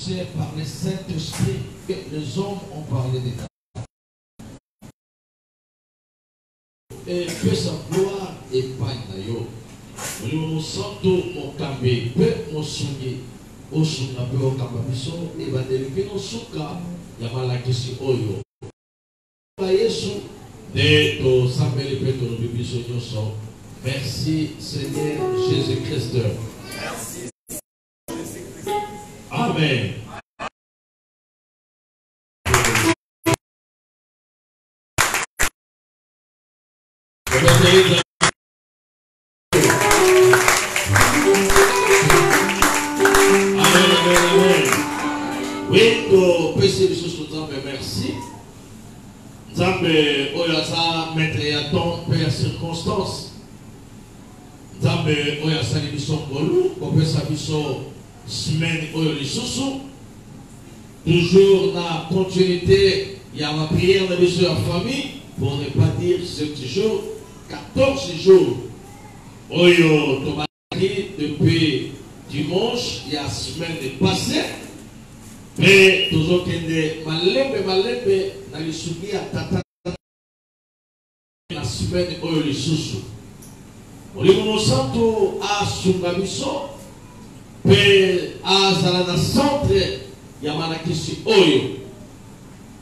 c'est par le Saint-Esprit que les hommes ont parlé de ta. Et que sa gloire épargne d'ailleurs. Nous sentons mon camé, peu mon soulier, au souka, peu au cababiso, et va déliquer nos souka, yamalakisi oyo. Yesu, de to sambele peto no bibiso nyoso. Merci Seigneur Jésus-Christ. Merci. Amen. Amen, amen, amen. Oui, nous péché sous Nzambe, merci. Nzambe, oyaza mettre à temps, per circonstance. Nzambe, oyaza l'émission Golou, qu'on peut s'aviser semaine oyo lisusu. Toujours dans la continuité, il y a ma prière de la famille, pour ne pas dire 7 jours, 14 jours. Oyo, Tomaki, depuis dimanche, il y a la semaine passée. Mais toujours qu'il y a malembe, dans les souvenirs à tata, la semaine oyo lisusu. Oyo, santo a sungamiso, pe a zalana centre, yamanakisi oyo.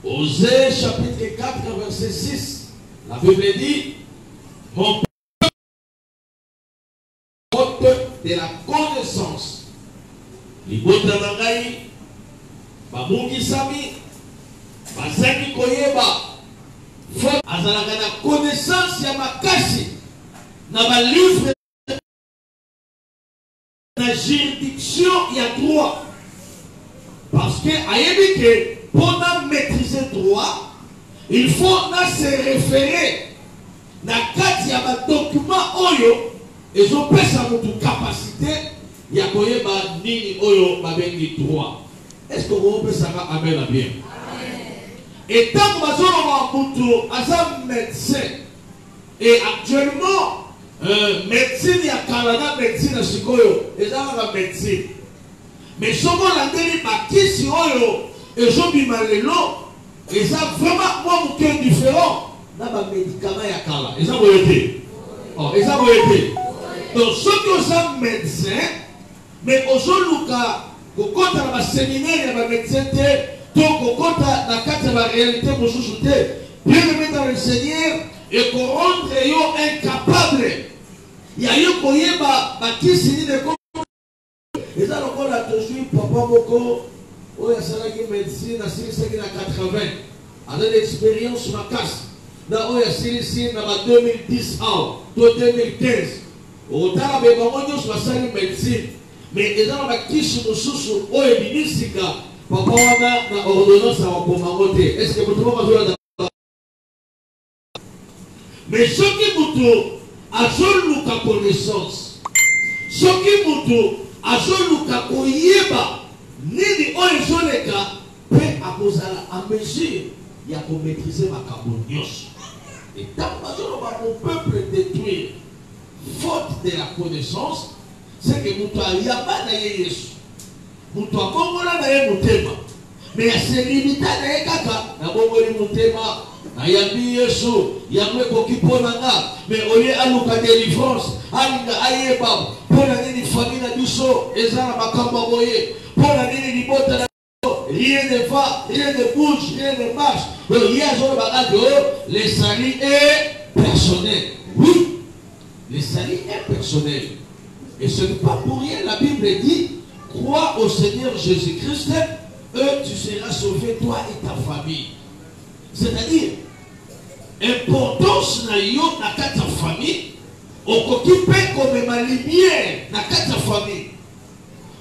Osée chapitre 4 verset 6, la Bible dit, mon peuple de la connaissance. Libota nangai, bamungi sami, bazaki koyeba, faut azalaka na connaissance ya makasi, na ba livre na juridiction ya droit. Parce que ayebi que pour maîtriser droit, il faut se référer na kati ya ba document oyo ezopesa mutu capacité ya koyeba nini oyo babengi droit. Est-ce que vous pouvez savoir amen à bien? Et tant que vous avez un médecin, et actuellement, médecine, il y a Canada, médecine, et ça va médecine. Mais si on a dit si on et j'en dis mal et ça vraiment moi mon cœur différent, dans ma médicament il y a Canada. Et ça vous été. Oh, et ça vous été. Donc ceux qui sont médecins, mais aujourd'hui, quand on a un séminaire, il y a un médecin, donc on a la carte de la réalité, pour se bien aimé dans le Seigneur, et qu'on rendre incapable. Il y a eu qu'on y a qui s'est dit de et ça, on a toujours papa Moko, où il y a une médecine, à 80, avec l'expérience ma casse. Là où il y a ici, dans 2010 ans, 2015. Au temps, il y a une médecine. Mais il y a qui sont sous où il y a une ministre, papa on a ordonnance à Wapomamote. Est-ce que vous trouvez la mais ce qui vous a la connaissance, ce qui vous azoluka koyeba nini oyo ezoleka pe akozala en mesure ya komaîtriser makambo nyonso. Et tant que mon peuple détruit faute de la connaissance, c'est que mutu ayamba na ye Yesu, mutu akongola na ye motema, mais aselimita na ye kaka na bongoli motema ayambi Yesu yango ekoki mpona nga, mais oye aluka délivrance alinga ayeba mpona nini famille na biso eza na makambo boye, mpona nini libota na rien ne va, rien ne bouge, rien ne marche. Donc hier le salut est personnel. Oui, le salut est personnel. Et ce n'est pas pour rien, la Bible dit, crois au Seigneur Jésus-Christ, tu seras sauvé, toi et ta famille. C'est-à-dire, importance na yo na kata famille, okoki pe comme ma lumière na kata famille.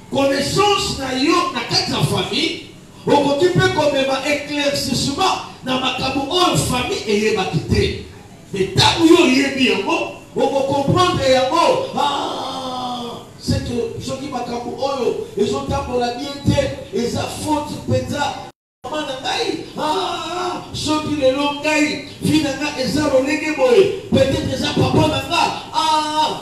Connaissance na yo na kata famille, okoki pe comme ma éclaircissement na makambo oyo famille eyebaki te. Mais tango yo yebi yango, oko comprendre yango, c'est que ceux qui makambo oyo ezotambola bien te, eza faute penza. Soki le longai finanga ezaro lenge boye peut-être eza papa nanga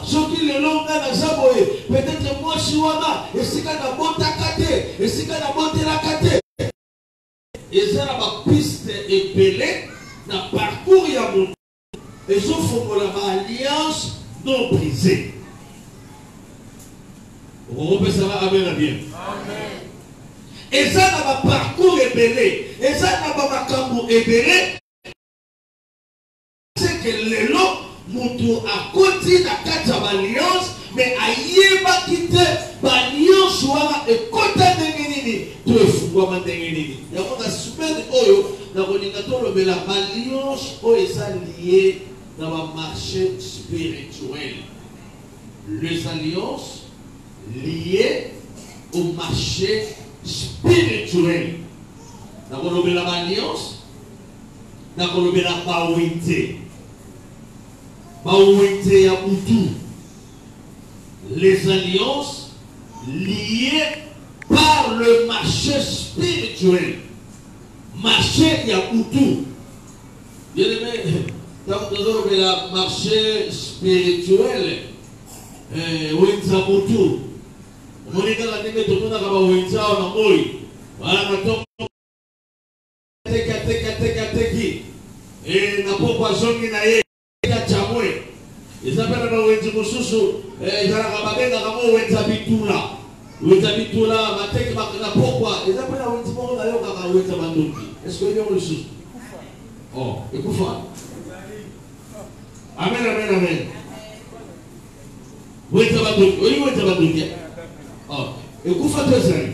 soki le longa na zaboye peut-être moi siwana esika na botaka te te, et si kana bote la kate. Et ça n'a pas piste épelée, dans le parcours il y a mon. Et ça faut que l'alliance non brisée. Vous comprenez ça va, amen, bien. Amen. Et ça n'a pas parcours ébélé, et ça n'a pas macambo ébélé. C'est que les lots, mon tour à côté de la carte de l'alliance, mais à yéba quitter l'alliance soit et côté de Nini, tout est fou, comment de Nini. Il y a un super de Oyo, dans le l'alliance, est ça lié dans le marché spirituel. Les alliances liées au marché spirituel. Dans l'alliance, dans la baouité. Baouité ya Boutou. Les alliances liées par le marché spirituel. Marché ya Boutou. Bien aimé, dans le marché spirituel, Winza Boutou. On est dans la tête de tout le monde à Winza, on a mouillé. Voilà, on et n'a pas poisson qui n'a pas chamoué. Ils appellent le Wenzi Moussou, ils ont rababé dans la mot Wenza Bitoula. Wenza Bitoula, ma tête n'a pourquoi. Ils appellent le Wenzi Moussou d'ailleurs quand Wenza Bandouki. Est-ce que vous avez le sous? Oh, écoute ça. Amen, amen, amen. Wenza Bandouki, oui, Wenza Bandouki. Oh, écoute ça, deux ans.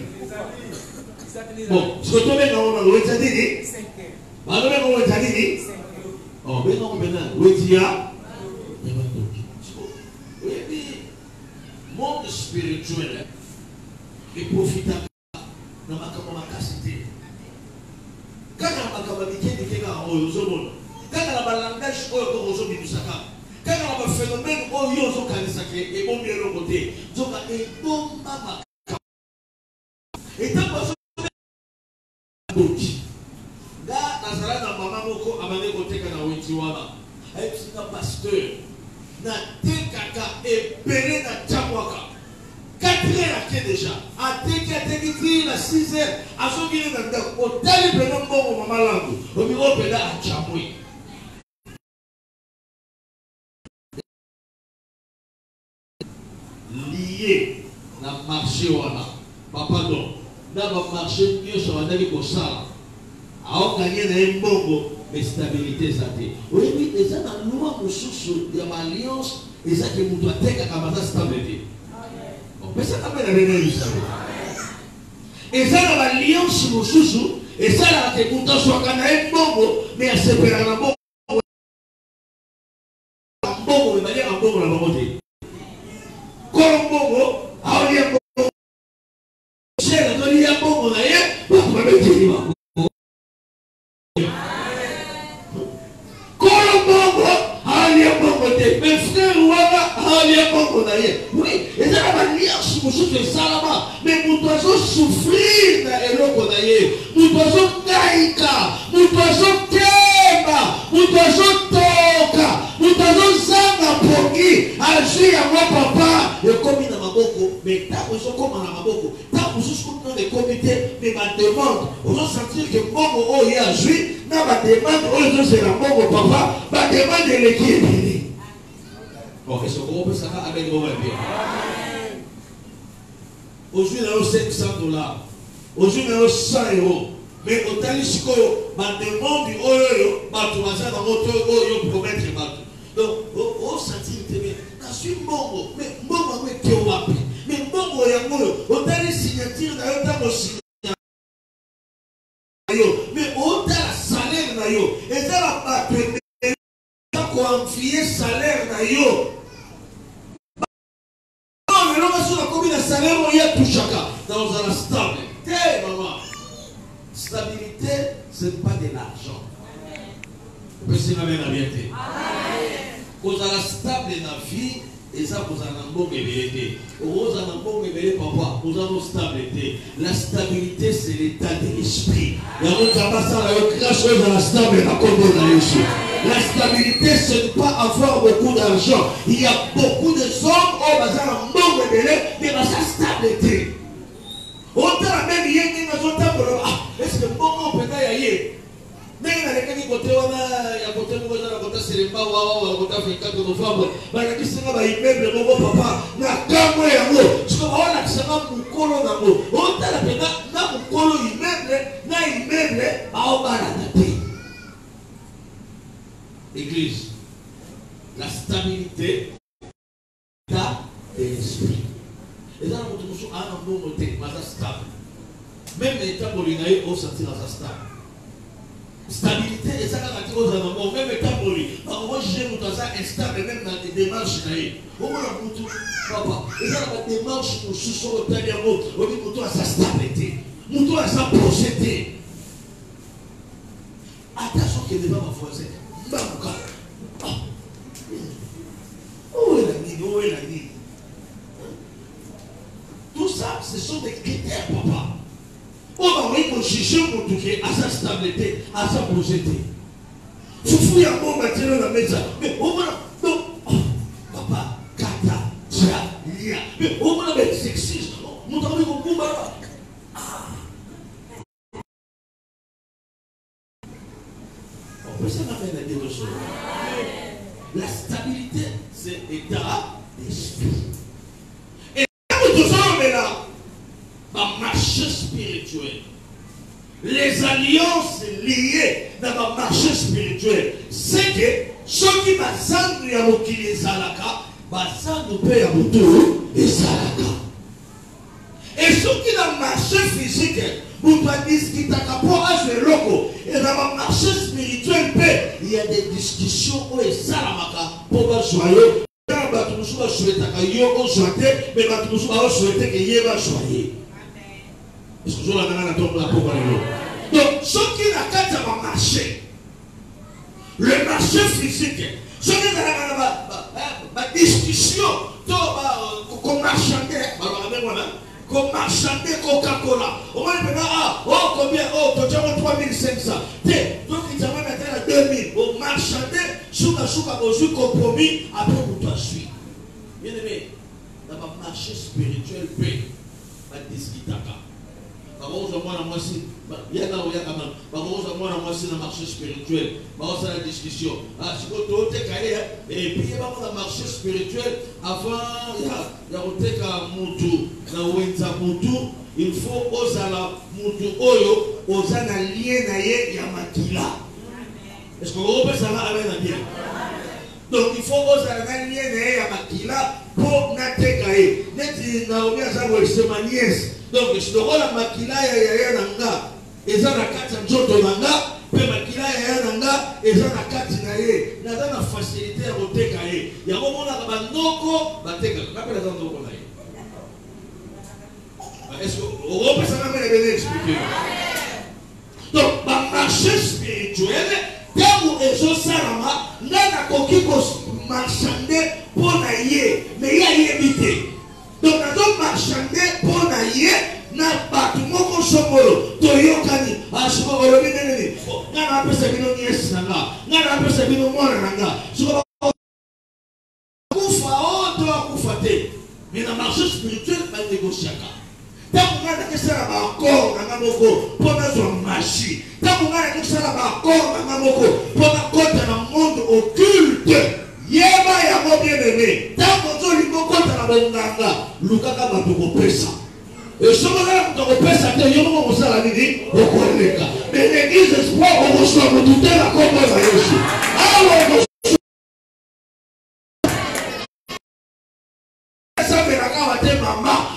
Bon, ce que tu mets dans le Wenza Didi. Oh, mais non, maintenant, où est-ce qu'il y a? Oui, monde spirituel est profitable dans ma capacité. Quand on a langage, quand on a phénomène, on et bon bien le côté. Donc, et bon, maman. Et tant que là, Nazareth na maman moko amane koteka na witi wana. Ayebisi na pasteur na tekaka ebele na chamwaka. 4 heures ake déjà. Ateki na 6 heures. Azongili na ndako. Otali pena mbongo mama langu. Omiko pena achamwe. Lié na marché wana. Papa non. Na ba marché nyonso bandaki kosala. Alors, gagner un bongo, mais stabilité, ça t'est. Oui, et ça, dans la loi, il y a une alliance, et ça, qui doit être comme ça, stabilité. Mais ça, quand même, la réalité, et ça, dans l'alliance, et ça, là, qui doit être un bongo, mais à séparer un bongo. Un bongo, mais pas un bongo, la bongoté. Quand un bongo, il y a un bongo. C'est là, il y a un bongo, là, il y a un bongo. Mes frères, oui, et ça va lire sur mon souffle salama, mais nous devons souffrir et l'eau qu'on a eu. Nous devons gaïka, nous devons kema, nous devons toka, nous devons zanga poki, agir à mon papa, et comme il a ma boko, mais tant que je comme à ma boko, tant que je suis dans les comités, mais ma demande, on va sentir que mon oh il a joué, n'a ma demande, oh c'est la mon papa, ma demande de l'équipe. Bon, est-ce qu'on peut savoir avec moi bien? Aujourd'hui, nous avons 700 $. Aujourd'hui, nous avons 100 €. Mais au Talisco, ma demande du Oyo, ma tourmaza dans votre Oyo promettre Batou. Donc, au sentir, je suis Mongo, mais Mongo est Kewapi. Mais Mongo est Mongo, au Tali signature dans le signature. Mais au Tali salaire, et ça la patte, confier salaire, dans un stable. Stabilité, ce n'est pas de l'argent. Vous pouvez dire amen à vérité. Vous avez stable dans la vie, et ça vous avez un bon bébé. Vous avez un bon bébé, papa. Vous avez une stabilité. La stabilité, c'est l'état de l'esprit. La stabilité, ce n'est pas avoir beaucoup d'argent. Il y a beaucoup de hommes, oh, bazar un bon bébé, mais bazar stabilité. Autant la même yé qui n'a pas est-ce que bon on peut y mais il y a des côté on a ya côté nous on a côté c'est pas waouh côté africain de novembre ba la kisi na ba immeuble mon papa na kamwe yango tu vois on a sema mukolo nango autant la pena na mukolo immeuble ba ba la tête. Église, la stabilité de l'esprit. Et là, nous sommes à un moment stable. Même état bolinaï, on sentit dans sa stable. Stabilité, et ça, quand on a un même état bolinaï, on va juger nous dans ça instable, même dans des démarches. On va la tout, papa. Et ça, la démarche, nous sommes au dernier mot, on dit que nous à sa stabilité, nous à sa procédé. Attention qu'il n'est pas ma voisine. Où est la ligne? Tout ça, ce sont des critères, papa. On va juger mon touquet à sa stabilité, à sa procédé. Foufou, il y a un bon matériel dans la maison. Mais on va. Non. Papa, kata, tia, lia. Mais on va mettre sexisme. Nous avons dit qu'on va. La stabilité, c'est l'état d'esprit. Et nous sommes là, dans ma marche spirituelle. Les alliances liées dans ma marche spirituelle, c'est que ceux qui m'assemblent à l'okili salaka, m'assemblent à l'auto et salaka. Et ceux qui dans ma marche physique, vous disent qu'il t'a rapport à ce loco. Et dans ma marche spirituelle, il y a des discussions où il salamaka pour va joyer. Mais souhaiter qu'il y ait joyer. Est-ce que je vais la tombe la pauvre? Donc, ceux qui n'ont qu'à marcher, le marché physique, ceux qui n'ont pas discussion, comme marchandais, comme marchandais Coca-Cola. On va dire, oh, combien? Oh, tu as 3500. Donc, ils ont maintenant à 2000. Au marchandais, souka, au compromis, après, vous doit suivre. Bien aimé, dans le marché spirituel, pas discuter. Il y a un marché spirituel, la discussion. Et puis, il y a un marché spirituel. Avant, il y a il faut osala mutu oyo osana lien na ye ya makila. Est-ce que vous pouvez savoir avec bien? Donc il faut osala na lien na ye ya makila pour natekaye. Neti Naomi azawo sema nièce. Donc si le rôle makila ya nanga eza na kati ya nzoto nanga pe makila ya nanga eza na kati na ye. Na na facilité ya kotekaye. Ya komona ba ndoko bateka. Kapela za ndoko na ye. Est-ce que vous pouvez expliquer? Donc, le marché spirituel, quand les gens sarama, n'a koki ko marchander pour naïe, mais il y a évité. Donc, dans marchander pour naïe, n'a pas tout le monde somolo, toyokani, asuma olobinene, n'a pas sa bino nièce nanga, n'a pas sa bino mwana nanga. Kufa o to akufate. Mais dans le marché spirituel, pas négocier. Tant qu'on a que ça encore dans la moko pour notre magie. Tant qu'on a que ça encore dans la moko pour notre côté dans le monde occulte. Yeba ya mo bien aimé. Tant qu'on a le moko dans la bonganga, lukaka batoko pesa. Et ce moment-là, quand on pesa, il y a un moment où ça la dit, on connaît pas. Mais l'église espoir, on reçoit le douter la combat à Yesu. Alors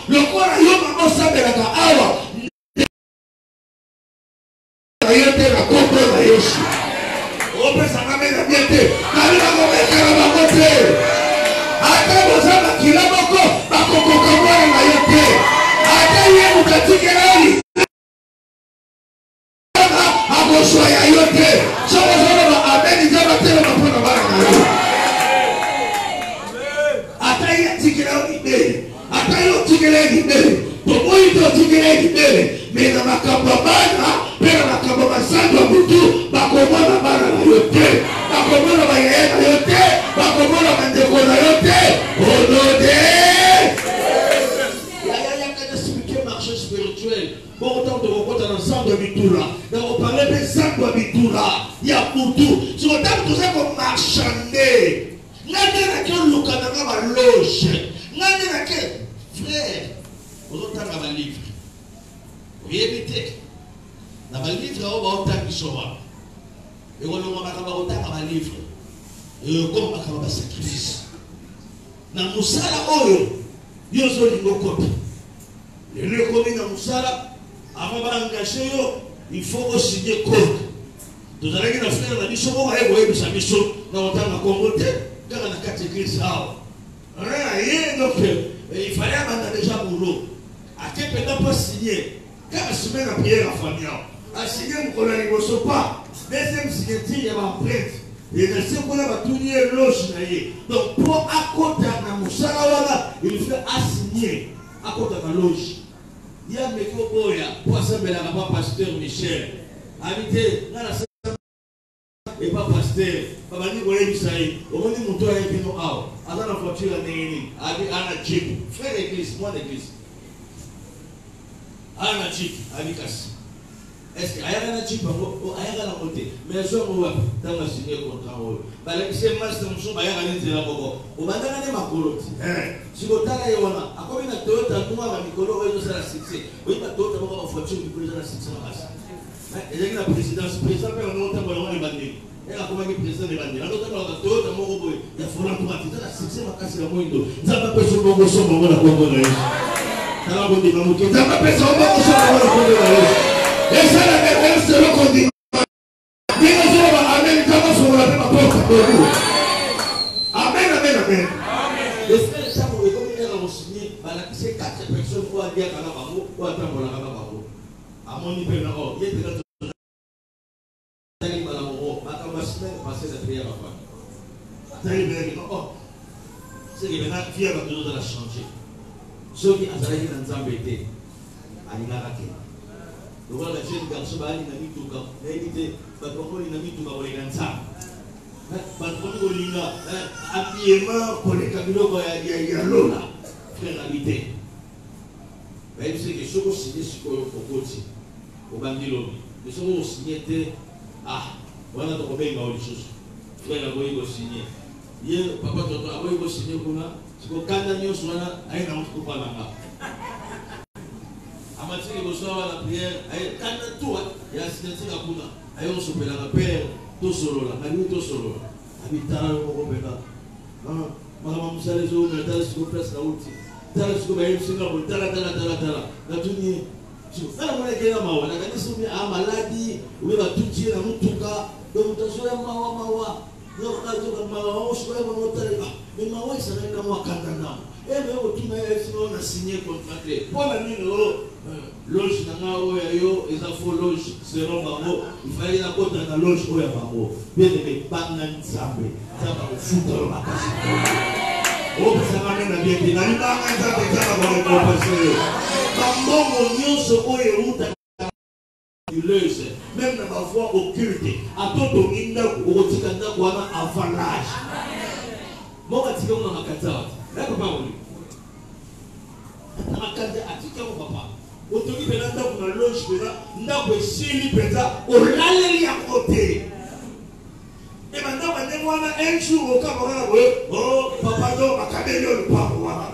le corps a eu maman sabelaka awa ayete la comprendre la Yesu on peut s'en amener la bienté kabila komeka na bakote ata bozama kila boko bakoko kamwana na yote ata ye mukatikeli akoswa ya yote sobo sobo ba ameni zaba tele mapona bana na yo ata ye tikela ibeli Atayo tigelegi mbele, tomoito tigelegi mbele, mena makambabana, mena makambabasando mutu, bakomona bana na yote, bakomona bayaya na yote, bakomona bandeko na yote, onode. Yaya yaka expliquer marché spirituel. zando bitula. Donc on parlait de zando bitula. Il y a pour tout. Si on tape tout ça comme marchander. N'allez pas que le canada va loge. N'allez pas que frère. On entend dans le livre. Oui, évitez. Dans le livre, on va entendre qui sera. Et on va entendre dans le livre. Et on va entendre sacrifice. Dans le musala oyo, yo zo lingo kopi. Le lieu commis dans musala, avant d'engager yo, il faut signer code. Nous allons faire la mission, on va aller sa mission dans le temps de communauté, car on a 4 églises. Rien, donc il fallait abandonner déjà pour l'eau. À quel point pas signer, car la semaine à prier la famille. À signer, on ne négocie pas. Deuxième signature, il y a un prêtre. Et dans ce qu'on a tourné l'oche. Donc, pour accorder à Moussala, il faut assigner à côté de la loge. Il y a un mec pour assembler la pasteur Michel. Habité dans la et pas pasteur. Papa dit qu'on est ici. Au moins, nous montons avec nous. Attends la voiture à Néhénie. Anna Jeep. Frère l'église, moi l'église. Anna Jeep, Amikas. Est-ce qu'il y a un type à côté? Mais je vois dans ma signé contrat. C'est ma station, il y a un type à côté. On va donner ma colotte. Si vous avez un à combien de Toyota, nous avons un colo, nous avons 6. Oui, ma Toyota, nous avons une voiture qui peut être 6 ans. Et j'ai la présidence, président, on a longtemps les bandits. Et la compagnie président des bandits. Alors, on a Toyota, mon robot, il y a Foran pour attirer la 6 ma casse la moindre. Ça va pas se voir sur mon la Congo. Ça va pas se voir sur mon la et ça, la réponse, c'est le condiment. Amen, amen, amen. Les frères, ça, vous comme ils ont signé, c'est 4 personnes pour aller à la barreau, ou à attendre la barreau. À mon niveau, il y a des gens qui ont la barreau, ma semaine passée la prière à faire. C'est que maintenant, la vie va toujours la changer. Ceux qui ont allé dans Zambété, à l'Imarake. Le roi de la jeune garçon va aller dans le Mituka. Il a dit, il va aller dans le Mituka pour les danser. Il va aller habillement pour les camions, il y a l'eau là. Frère habité. Mais il sait que ceux qui ont signé sur le côté, au Bandilo, ceux qui ont signé, voilà ton copain qui a eu des choses. Frère, il a signé. Il papa, il a signé pour nous. C'est que quand il y a un soir, il y a un coup de amatiri bosoa la prière ay kana tout ya sinati ka kuna ayo sopela ka père to solola ngani to solola abitana ko beka mama musale zo metala siko place na uti tala siko ba yimsinga bo tala na tuni siko tala mwana kena mawa na kanisa mi maladi ube batuti na mutuka do mutasoya mawa no kazo ka mawa usiko ya motale mais mawa isana kama wakanda na mais tu m'as signé contrat. Pour la mine, loge dans la yo, ils ont fait loge, selon Bango. Il fallait la côte dans la loge où il y a Bango. Bien aimé, Bangan Sambe, ça va vous foutre dans la casse. Oh, ça va même bien dit. N'allez pas à ça, ça va vous compenser. Bango, mon Dieu, ce où est où même dans ma voix occulte, à tout au Inda, au Tikanda, ou à avant l'âge. Moi, je vais vous dire, là, papa, oui. Nakande atika ko papa. Otoki belanda ko na loge bela, ndako esili peza, olaleli ya côté. Et maintenant, on a un jour au Cameroun, oh, papa, donc, ma caméléon, le papa, voilà.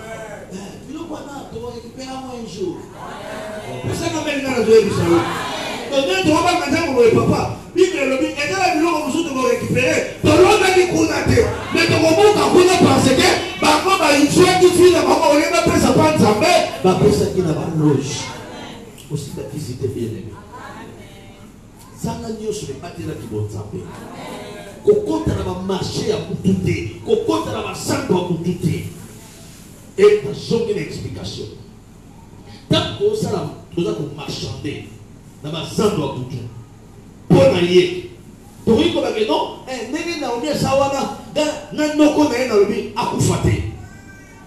Tu le vois, tu vas récupérer un jour. C'est ça qu'on met dans la journée du salut. Donc, tu vas pas maintenant pour le papa. Bible le dit, et dans la ville, on vous récupérer. Dans l'autre, on a dit qu'on a dit. Mais tu vas pas penser que, il faut que tu fasses, on est même pas ça prendre sa mère, mais ça qui n'a pas de loge. Aussi, la visite est bien aimée. Ça n'a pas sur les bâtiments qui vont taper. Qu'on va marcher à Boutouté, qu'on va s'en à Boutouté. Et dans aucune explication. Tant qu'on s'en nous avons marchandé, dans ma sang à Boutouté. Pour aller. Donc, il faut que non, n'est-ce pas Naomi Sawana, n'a noko na Naomi akufate.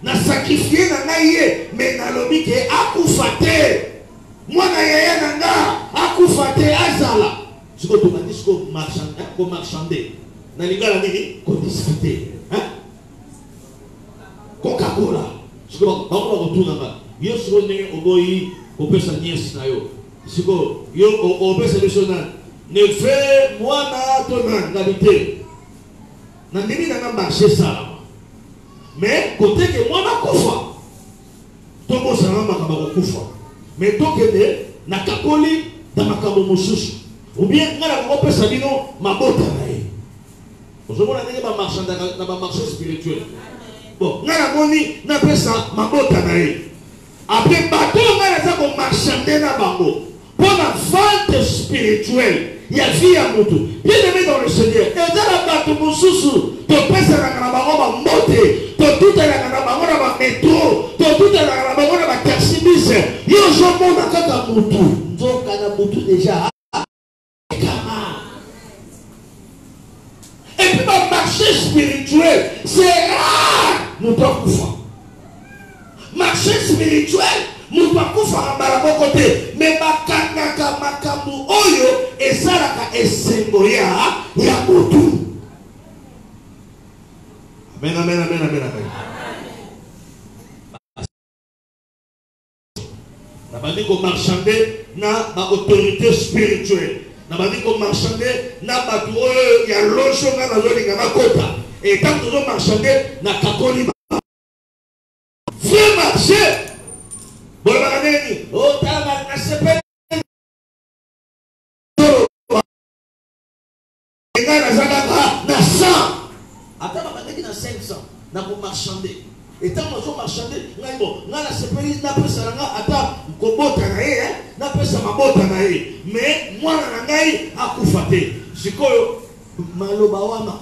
Na sacrifié na naie, mais Naomi ke akufate. Moi na yaya nanga akufate azala. Ce que tu m'as dit, c'est qu'on marchandait. Na lingala nini ko discuter Coca-Cola siko ba ko tuna ba yo siko ndenge oboyi ko pesa niesi na yo Siko, yo au personnel. Ne fais moi na ton habité. Na ndimi na marché ça. Mais côté que moi na kufa. Tomo sana makaba kufa. Mais tokende na kakoli na makabo mosusu. Ou bien ngala ko pesa bino mabota na ye. Ozomona ndenge ba marchand na ba marché spirituel. Bon, ngala moni na pesa mabota na ye. Après bateau ngala za ko marchander na bango. Pour la vente spirituelle, il y a vie à Moutou. Bien aimé dans le Seigneur. Et dans la bateau Moussoussou, tu peux faire la bango monter, tu tout est la bango na métro, tu tout est la bango na taxibus. Yo je monte à kaka Moutou. Donc kana Moutou déjà. Et puis le marché spirituel, c'est rare. Nous devons faire. Marché spirituel. Nous devons faire un côté, mais bakangaka makambu oyo ezalaka esengo ya mutu. Amen, amen, amen, amen, amen. Na bandi ko marchander na ba autorité spirituelle. Na bandi ko marchander na batu oyo ya lojo na bazolinga makota. Et quand nous marchander na kakoli vrai marché. Bon, oh, t'as ma CP. Na 100. Attends, on a 500. Na pour marchander. Et tant que marchander, on a la CP, n'a pas ça, attends, on bota n'a pas ça, ma bota mais moi, on a à Koufate. C'est quoi, Malobawama.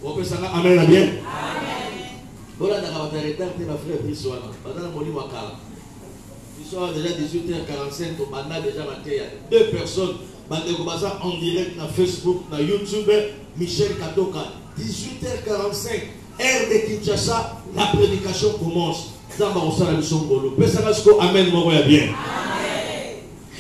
On peut ça, amen, bien. Voilà, on va t'arrêter, ma frère, Bissoana. Pendant mon lit, Bissoana, déjà 18h45, on a déjà maté. Deux personnes, en direct dans Facebook, dans YouTube, Michel Katoka. 18h45, heure de Kinshasa, la prédication commence. Dans ma la mission Bolo. Pesarasco, amen, mon roi, bien.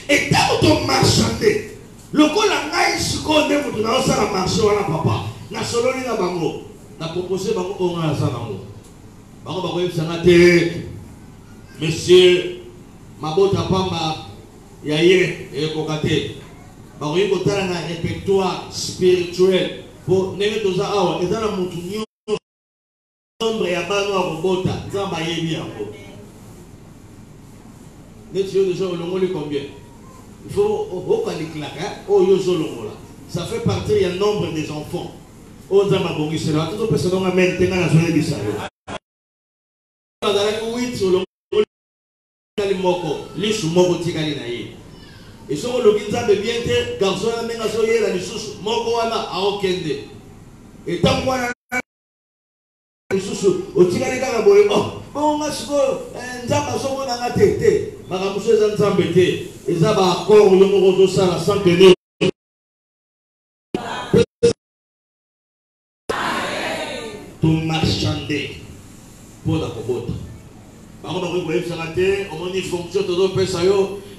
Et quand on marchandait, le col a naïs, qu'on est pour la marché, on a papa. Na soloni na bango, na proposé bango, on a ça bango. Monsieur Mabota Pamba Yaye et Kokate Baroui Kotana na répertoire spirituel pour Neme Toza Awa et dans la montagne nombre ya bano a Robota Zamba Yebi Anko. Netio déjà au longoli combien? Il faut au Kalikla, au Yozolongola. Ça fait partie du nombre des enfants. Au Zamba Bongi, c'est là. Tout le personne a maintenant la zone de Bissau. Et si on le bien, garçon a bien assoyé la lisusu, moko wana aokende. Et tant qu'on a lisusu, au tigari kaka boye, oh, bon, on a ce que nzamba somo na tete, bakamuso za nzambe te, ezaba accord yo moko zo sala sans tenir. To marchander pour la kobota. Par contre, vous voyez, on a une fonction de l'autre personne,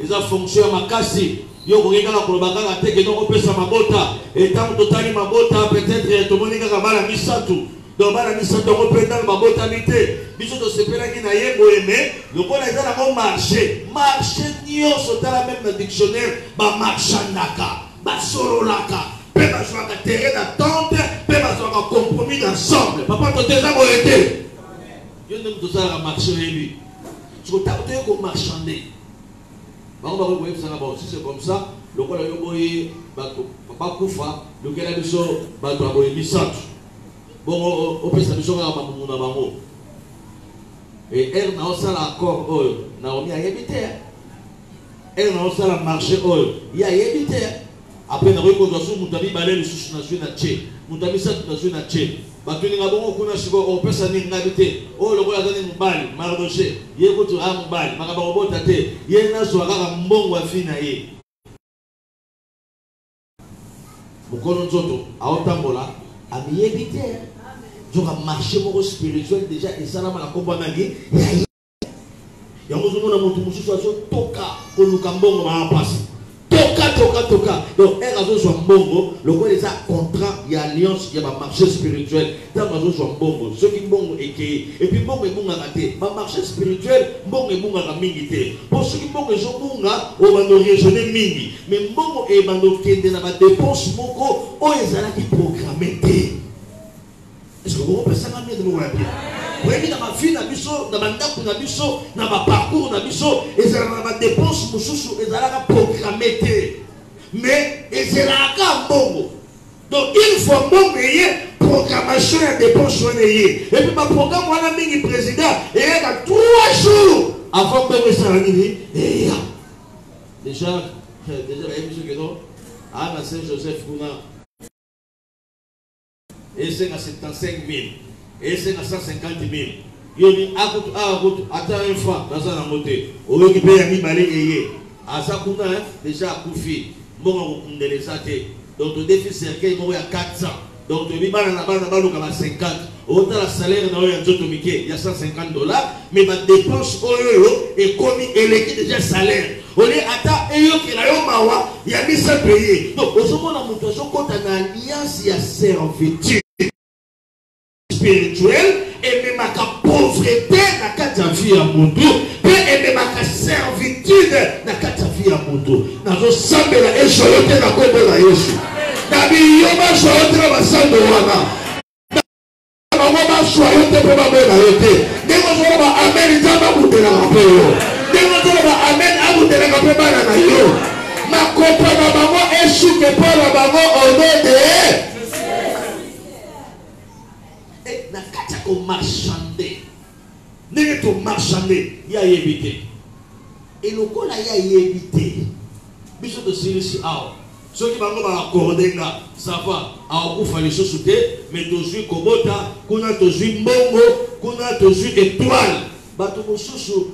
ils ont fonction à ma casse. Yo ko ngaka ko bakaka teke no pesa mabota et tant totali mabota peut-être to monika ka bala misatu do bala misatu ko penda mabota mité biso to sepela ki na yebo aimé le ko na ezala ko marché nio sotala même dans dictionnaire ba marchandaka ba sololaka pe ba zwaka terrain d'attente pe ba zwaka compromis d'ensemble papa to déjà bo été yo ne to sala marché lui tu ko tape ko marchander. Si c'est comme ça, le roi de Yoboyi, Papa Koufa, le Kela Biso, Batraboy Misat. Bon, on peut s'amuser à Mamouna. Et elle n'a pas l'accord, Naomi a habité. Elle n'a pas marché, il y a habité. Après, nous avons dit Moutabi Balé, le sous-nation à Tché. Moutabi Sat, nation à Tché. Batuni ngabongo kuna shiko o pesa ni ngabite o lo kwa zani mbali maroche ye ko tu am mbali makaba robota te ye na so kaka mbongo afina ye mukono nzoto aotambola amiyebite joka marché moko spirituel déjà et ça la komba nagi ya mozo mona mutu mususu aso toka ko luka mbongo ma passe Toka. Donc, un raison soit bongo, le quoi est ça contrat, il y a alliance, il y a un marché spirituel. Tant raison soit bongo, ceux qui bongo et qui, et puis bongo et bongo à rater. Ma marché spirituel, bongo et bongo à mingité. Pour ceux qui bongo et sont bongo, on va nous raisonner mingi. Mais bongo et bando qui est dans la dépense, bongo, on est là qui programme. Est-ce que vous comprenez ça? Vous voyez, dans ma vie, dans ma ndako, dans ma parcours, et ça dans ma dépense, et ça programmé. Mais et c'est là bongo. Donc il faut bon programmation et dépense. Et puis ma programme, moi, le président, et il y a 3 jours avant que ça arrive. Déjà, la émission à Saint-Joseph, et c'est à 75 000. Et c'est à 150 000. Il dit, attends une fois, dans un moté. Au lieu de payer balai, à ça, déjà à Koufi, bon, on est les athées. Donc, le défi cercueil, il y a 400. Donc, le biban, il y a 50. Autant le salaire, il y a 150 $. Mais ma dépense, est commis, elle est déjà salaire. On est attends, et il y a mis ça payé. Donc, au moment où on a compte en alliance, il y a servitude spirituelle et même ma pauvreté na kati ya vie ya mutu pe et même ma servitude na kati ya vie ya mutu nazo sambela esoyote na kombo na Yesu na biyoba soyote na basando wana na ngoma soyote pe ba mena yote ndeko zo ba amen nzamba mutela kapelo ndeko zo ba amen abutela kapela na yo makopa na bango esuke para bango onede na katia ko marchander nenge to marchander ya éviter et le ko la ya éviter biso to silisi aw ceux qui bango ba cordenga ça va aw ku fali sosuté mais to zui kobota kuna to zui mbongo kuna to zui étoile bato mosusu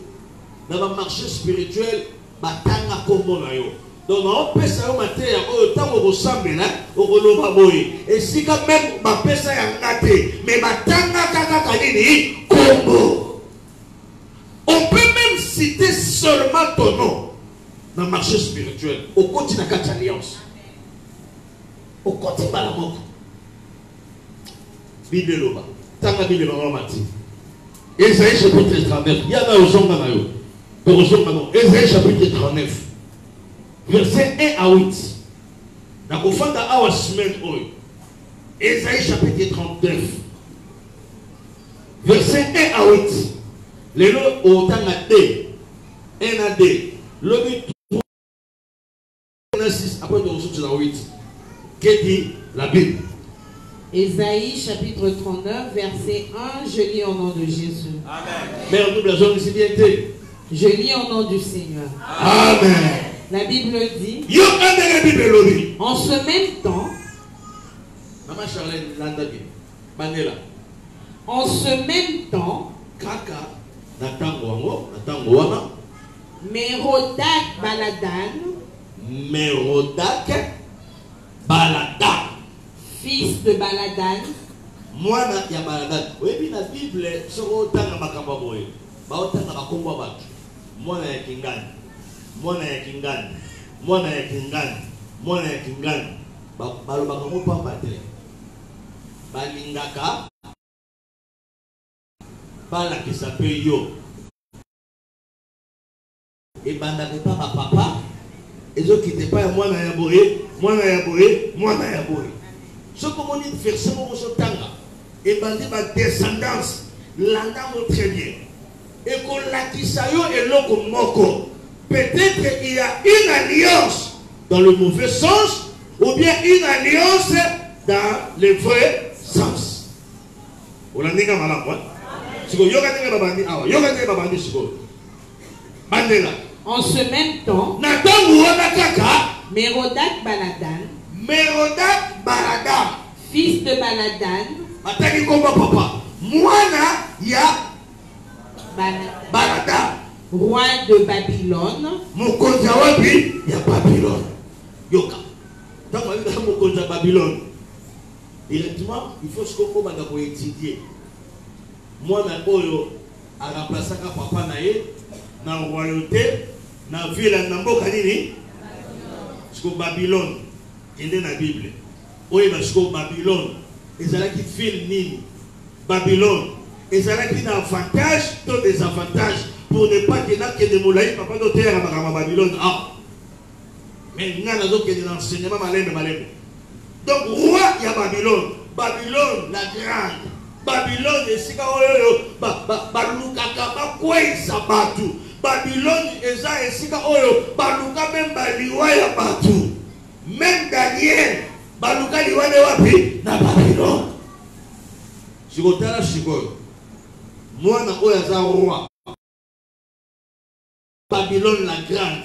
na ba marché spirituel batanga kombo na yo. Donc, on peut savoir matin, autant au sambela, au loba boy. Et si quand même, ma pesa ya ngate, mais ma tanga kaka kanini, combo. On peut même citer seulement ton nom dans le marché spirituel. Au côté de la alliance. Au côté de la mort. Bible loba. Tanga Bible loba mati. Esaïe chapitre 39. Il y a dans le zonga na yo. Esaïe chapitre 39. Verset 1 à 8. Dans le fond de la semaine, Esaïe chapitre 39. Verset 1 à 8. Les lots au temps à D. 1 à D. Le but 3 à 6. Après, on se retrouve à 8. Qu'est-ce dit la Bible? Esaïe chapitre 39, verset 1. Je lis au nom de Jésus. Amen. Mère, nous, la zone ici bien été. Je lis au nom du Seigneur. Amen. La Bible dit, en ce même temps, Mérodach Baladan, fils de Baladan, mwana ya Baladan. Oui, la Bible, c'est autant makamba boye. Ba autant makomba batu. Mwana ya Kingani. Mwana ya Kingani. Mwana ya Kingani. Mwana ya Kingani. Balobaka mo pamba te. Balingaka. Balakisa pe yo. Et bandaka pa papa. Ezo kite pa mwana ya boye, mwana ya boye, mwana ya boye. Ce que on dit verset mo so tanga. Et bandi ba descendance l'andamo très bien. Et qu'on lakisa yo eloko moko. Peut-être il y a une alliance dans le mauvais sens ou bien une alliance dans le vrai sens. En ce même temps, Mérodach Baladan, fils de Baladan, Baladan, roi de Babylone, Yoka. Dans le Babylone, directement, il faut ce qu'on va étudier. Moi, je vais remplacer papa na royauté, na ville, na mboka nini. que Babylone, qui est dans la Bible, oui, parce que Babylone, ils ont qui ville nini. Babylone, ils ont qui un avantage, tous des avantages, pour ne pas qu'il y ait des moulins, papa de terre à Babylone. Ah, mais il y a des enseignements malins. Donc, roi, il y a Babylone. Babylone, la grande. Babylone, c'est quand Babylone, c'est quand même Daniel, Baluka liwa ne wapi na Babylone. Sikotala sikoyo. Moi na oyaza roi. Babylone la grande.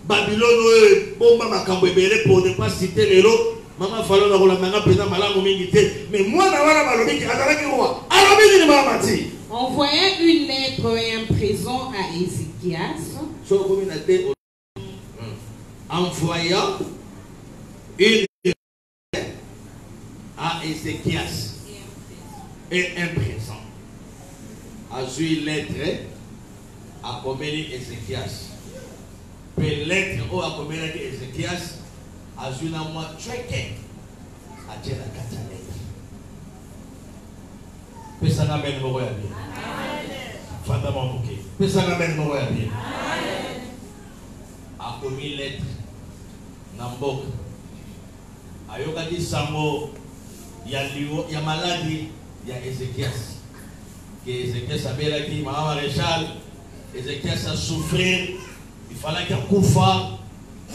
Babylone bomba makambo ebele pour ne pas citer les lots. Maman falo na rola manga pena malamu mingi te. Mais moi na wana balobiki azalaki roi. Alobiki ni mama mati. Envoyant une lettre et un présent à Ézéchias. Envoyant une lettre à Ézéchias et un présent. A une lettre à Comélie Ézéchias. Puis lettre ou à Comélie Ézéchias a une moi checké à Dieu la Catalène. Puis ça n'amène pas à bien. Fondamentalement, puis ça n'amène pas à bien. A commis lettre. Nambok. Ayoka di Samo, il y a maladie, il y a Ézéchias. Que Ézéchias a bien dit, Maman Maréchal, Ézéchias a souffert, il fallait qu'il y ait Koufa,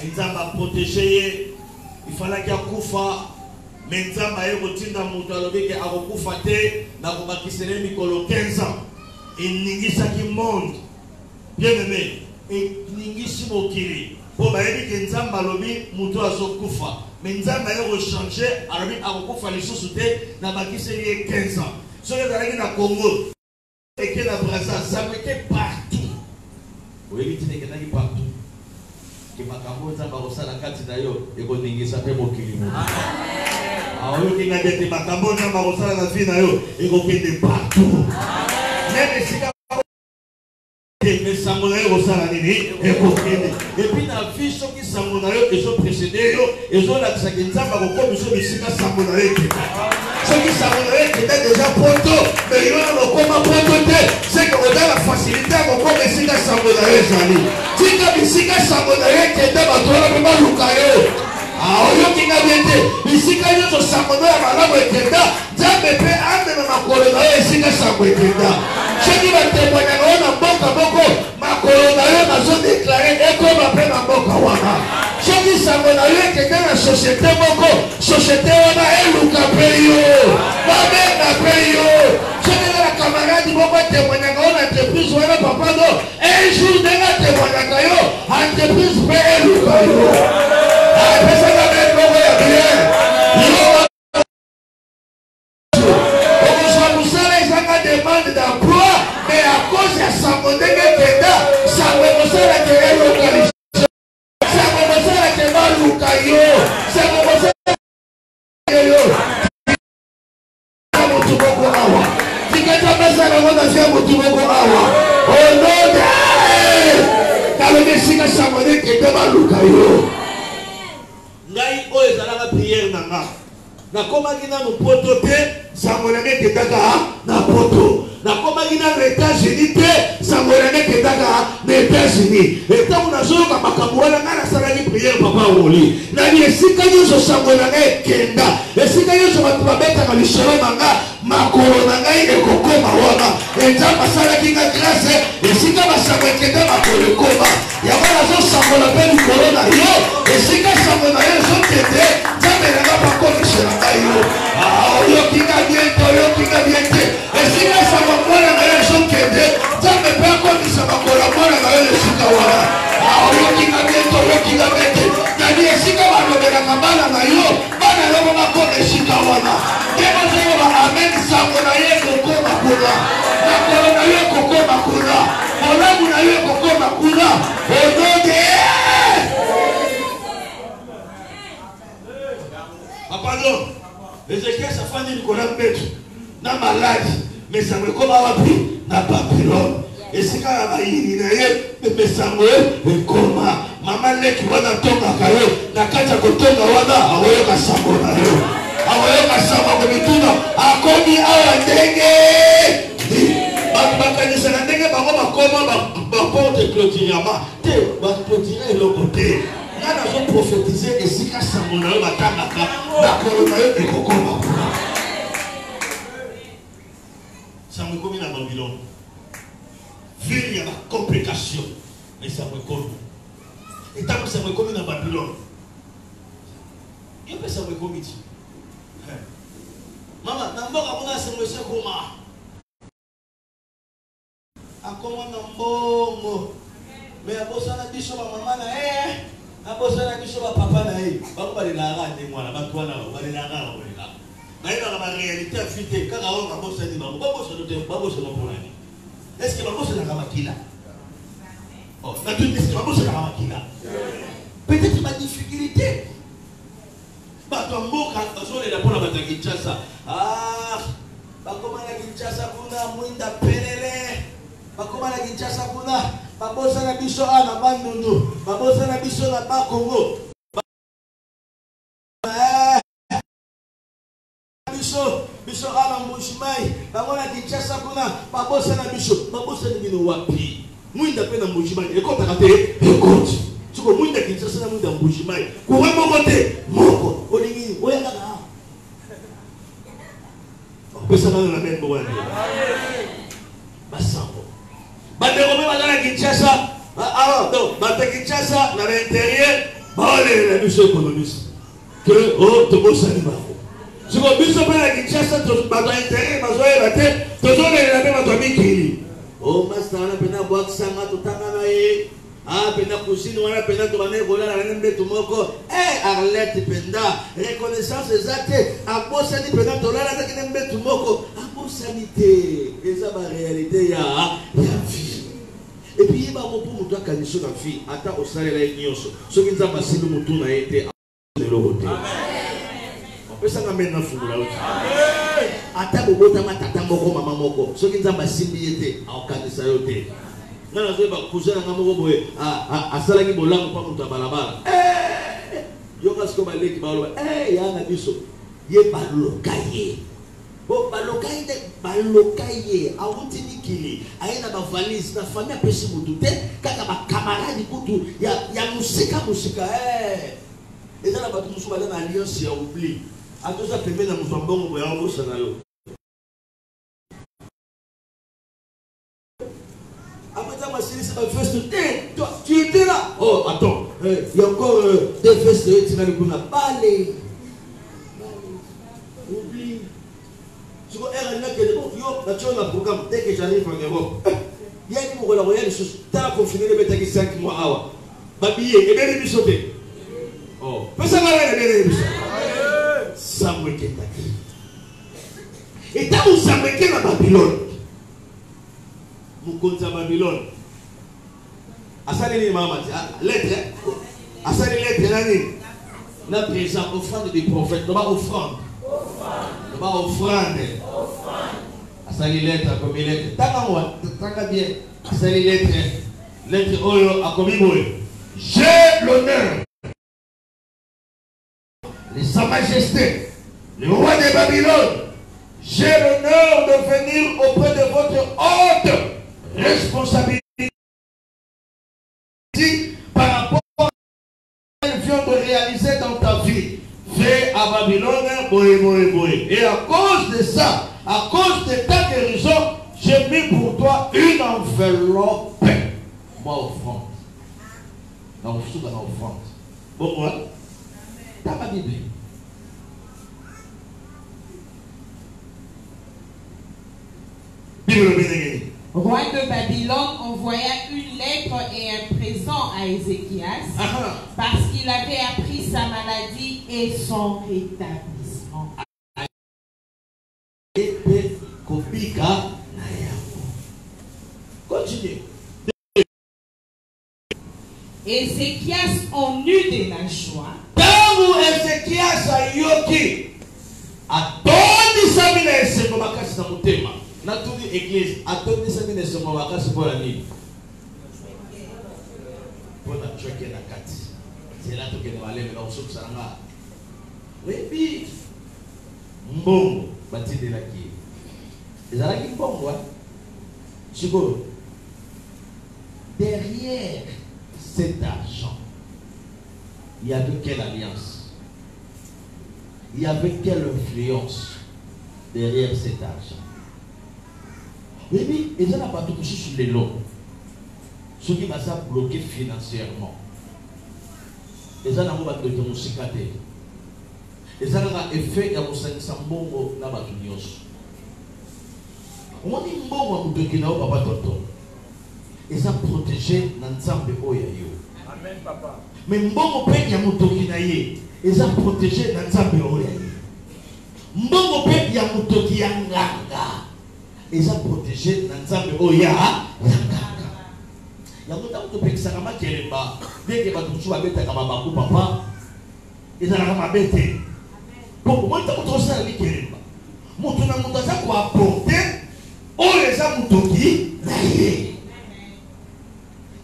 Menzamba a protégé, il fallait qu'il y ait Koufa, Menzamba a eu Tinda Moutalobi qui a Koufa te, n'a pas qui s'est Mikolo 15 ans. Il n'y a qui monde, bien aimé, et n'y a pas qui pour bayebi que nzamba lobi muto azokufa mais nzamba a rechangé alobi akokufa lisusu te na bakiseli 15 ans soki ezalaki na Congo eke na Brazza ça était partout oyebi tine ekendaki partout ke makambo nzamba akosala kati na yo ekoningisa mpe mokili moto aoyoki nga te makambo nzamba akosala na vie na yo ekokende partout même esika mais Samonaï au Salanini et puis la vie ce qui Samonaï et son précédé et son accès qui n'a pas comme ce qui Samonaï ce qui Samonaï qui était déjà poto mais il y a le comment poto c'est qu'on a la facilité à comme ici Samonaï Zali si comme ici Samonaï qui était à toi le même Lucayo ah on y a bien dit ici quand il y a Samonaï à la main qui est là jamais peut amener ma colonne ici Samonaï qui est là ce qui va témoigner on a ma colonne a déclaré et comme après ma boca wana. Ce qui s'abonne que dans la société moko, société wana est Lucapeyo, ma mère n'a payé. Ce qui est la camarade moko témoigner on entreprise wana papa no un jour de la témoigner yo entreprise paye Lucayo. Ah ça va bien moko ya bien. Demande d'emploi, mais à cause de sa monnaie ça me sert à créer localisation. Ça me sert à créer Lucayo. Ça me sert à créer Lucayo. Ngai o ezalaka prière nanga. Na komaki na poto te sangolane ketaka na poto na komaki na États-Unis te sangolane ketaka na États-Unis eta unazoka makambo wana ngana salaki prière papa woli na ni esika nyonso sangolane kenda esika nyonso bato babetaka lisolo nanga makolo na ngai ekokoma wana eta basalaki nga grâce esika basango ekenda makolo ekoma yango nazosangola mpe likolo na yo esika sango na yo ezokende nzambe nanga bakomisela ngai yo oyokinga bien te esika sango mwana na yo ezokende nzambe mpe akomisa makola mwana na yo esika wana oyokinga bien te nani esika balobelaka bana na yo bana yango bakoma esika wana nde bazoyoba amen sango na yo ekokoma kuna makolo na yo ekokoma kuna molamu na yo ekokoma kuna onoge pardon Ézéchias afandi likolo mbetu na maladi mais sango ekoma wapi na Babylone esika ya bayini na ye mesango ekoma mama Amalek wana tonga kayo nakata kotonga wana awoyoka sango na yo awoyoka sango ko mituna akomi awa ndenge bakanisa na ndenge bango bakoma ba porte clôturement te ba clôturer eloko te ngana zo prophétiser esika sango na yo batangaka bakolo na yo ekokoma sango ekomi na Babylone ville ya complication mais sango ekomi et tant que ça me commet dans Babylone, il peut ça me commet. Maman, n'importe comment ça me fait comment. À comment n'importe. Mais à bossa na biso maman na à bossa na biso papa na ba ba la rade moi là, ba toi là, ba la rade là. Na ina la réalité fuite quand on a bossa ni ba bossa no te ba bossa no pour nani. Est-ce que ba bossa na kama kila? Peut-être ma difficulté. Ah, bakoma na Kinshasa kuna mwinda pelele. Bakoma na Kinshasa kuna babosa na biso na bandundu. Babosa na biso na Bakongo. Biso ala Mbushimai. Bakoma na Kinshasa kuna babosa na biso. Babosa ni bino wapi? Mwinda pena Mbushimai ekota kate ekoti tuko mwinda Kinshasa na mwinda Mbushimai kuwe mokote moko olingi oyanga na pesa na na membo wana basambo bande ko me bana Kinshasa alors donc bande Kinshasa na l'intérieur bale la biso économiste que oh to bosani ba tuko biso pena Kinshasa to bande intérieur bazoe bate to zone la même to mikili. Oh, master, on a pena boire sanga tout tanga nae. Ah, pena kusini, on a pena to bane gola la nembe tumoko. Arlette penda reconnaissance exacte. Abosa ni pena to la la nembe tumoko. Abosanité, et ça ma réalité ya vie. Et puis il va mon pour muto kaniso na vie. Ata osale la nyonso. So kinza basilu mutu na été de l'autre. Amen. Pesa ngamena fungula uti. Amen. Ata bobota matata moko mama moko. Soki nzamba simbi ete aokanisa yote. Nana zoba kuzana ngamoko boye asala ki bolango pa mutu balabala. Yoka sko baleki baloba yana biso ye balokaye. Bo balokaye de balokaye awuti nikili. Aina ba valise na famille pesi mutu te kaka ba camarade kutu ya musika. Ezala batu musu bala na alliance ya oubli. Atoza pembe na mutu mbongo boya obosa na yo. Toi, tu étais là. Oh, attends. Il y a encore des vestes de Tina Lukuna. Balé. Oublie. Tu vois, elle a dit que bon, yo, tu as un programme. Dès que j'arrive en Europe, il y a une royale chose. Tu as confiné le bétail 5 mois. Babillé, et bien les sauter. Oh, mais ça va aller, bien les Samuel Ketaki. Et tant que Samuel Ketaki à Babylone. Vous comptez à Babylone. Asali ni mama lettre asali lettre nani na présent offrande du prophète ba offrande asali lettre comme lettre taka bien asali lettre oyo akomi boye j'ai l'honneur de sa majesté le roi de Babylone j'ai l'honneur de venir auprès de votre haute responsabilité par rapport à ce qu'elle vient de réaliser dans ta vie. Fais à Babylone, boé. Et à cause de ça, à cause de ta guérison, j'ai mis pour toi une enveloppe. Moi, offrande. Dans offrande. Bon, moi, dans ma Bible. Roi de Babylone envoya une lettre et un présent à Ézéchias parce qu'il avait appris sa maladie et son rétablissement. Continue. Ézéchias en eut de la joie. Tangu Ézéchias ayoki atoni samina esengo makasi na motema. Natuni église atoni samina esengo makasi pour la nuit. pour la choquer la carte. C'est là que nous allons aller au souk saranga. Oui, puis, bon, bâti de la qui. Les gens qui font quoi? C'est quoi? Derrière cet argent, il y avait quelle alliance? Il y avait quelle influence derrière cet argent? Oui, oui, et ça n'a pas tout touché sur les lots. Ce qui va ça bloquer financièrement. Et ça n'a pas tout touché sur les lots. Et ça n'a pas effet à vous sentir bon na batunios. On dit bon à vous na papa toto. Et ça protéger l'ensemble oya yo. Amen papa. Mais bon pe ya mutoki na ye. Et ça protéger l'ensemble oya yo. Bon pe ya mutoki ya nganga. Et ça protéger l'ensemble oya nganga. Ya muta to pe sakama kelemba. Bien que batuchu ba beta kama baku papa. Et ça na kama bete. Pour moi, tu as ça avec elle. Mon ton amour ça pour apporter au les amours qui naïe.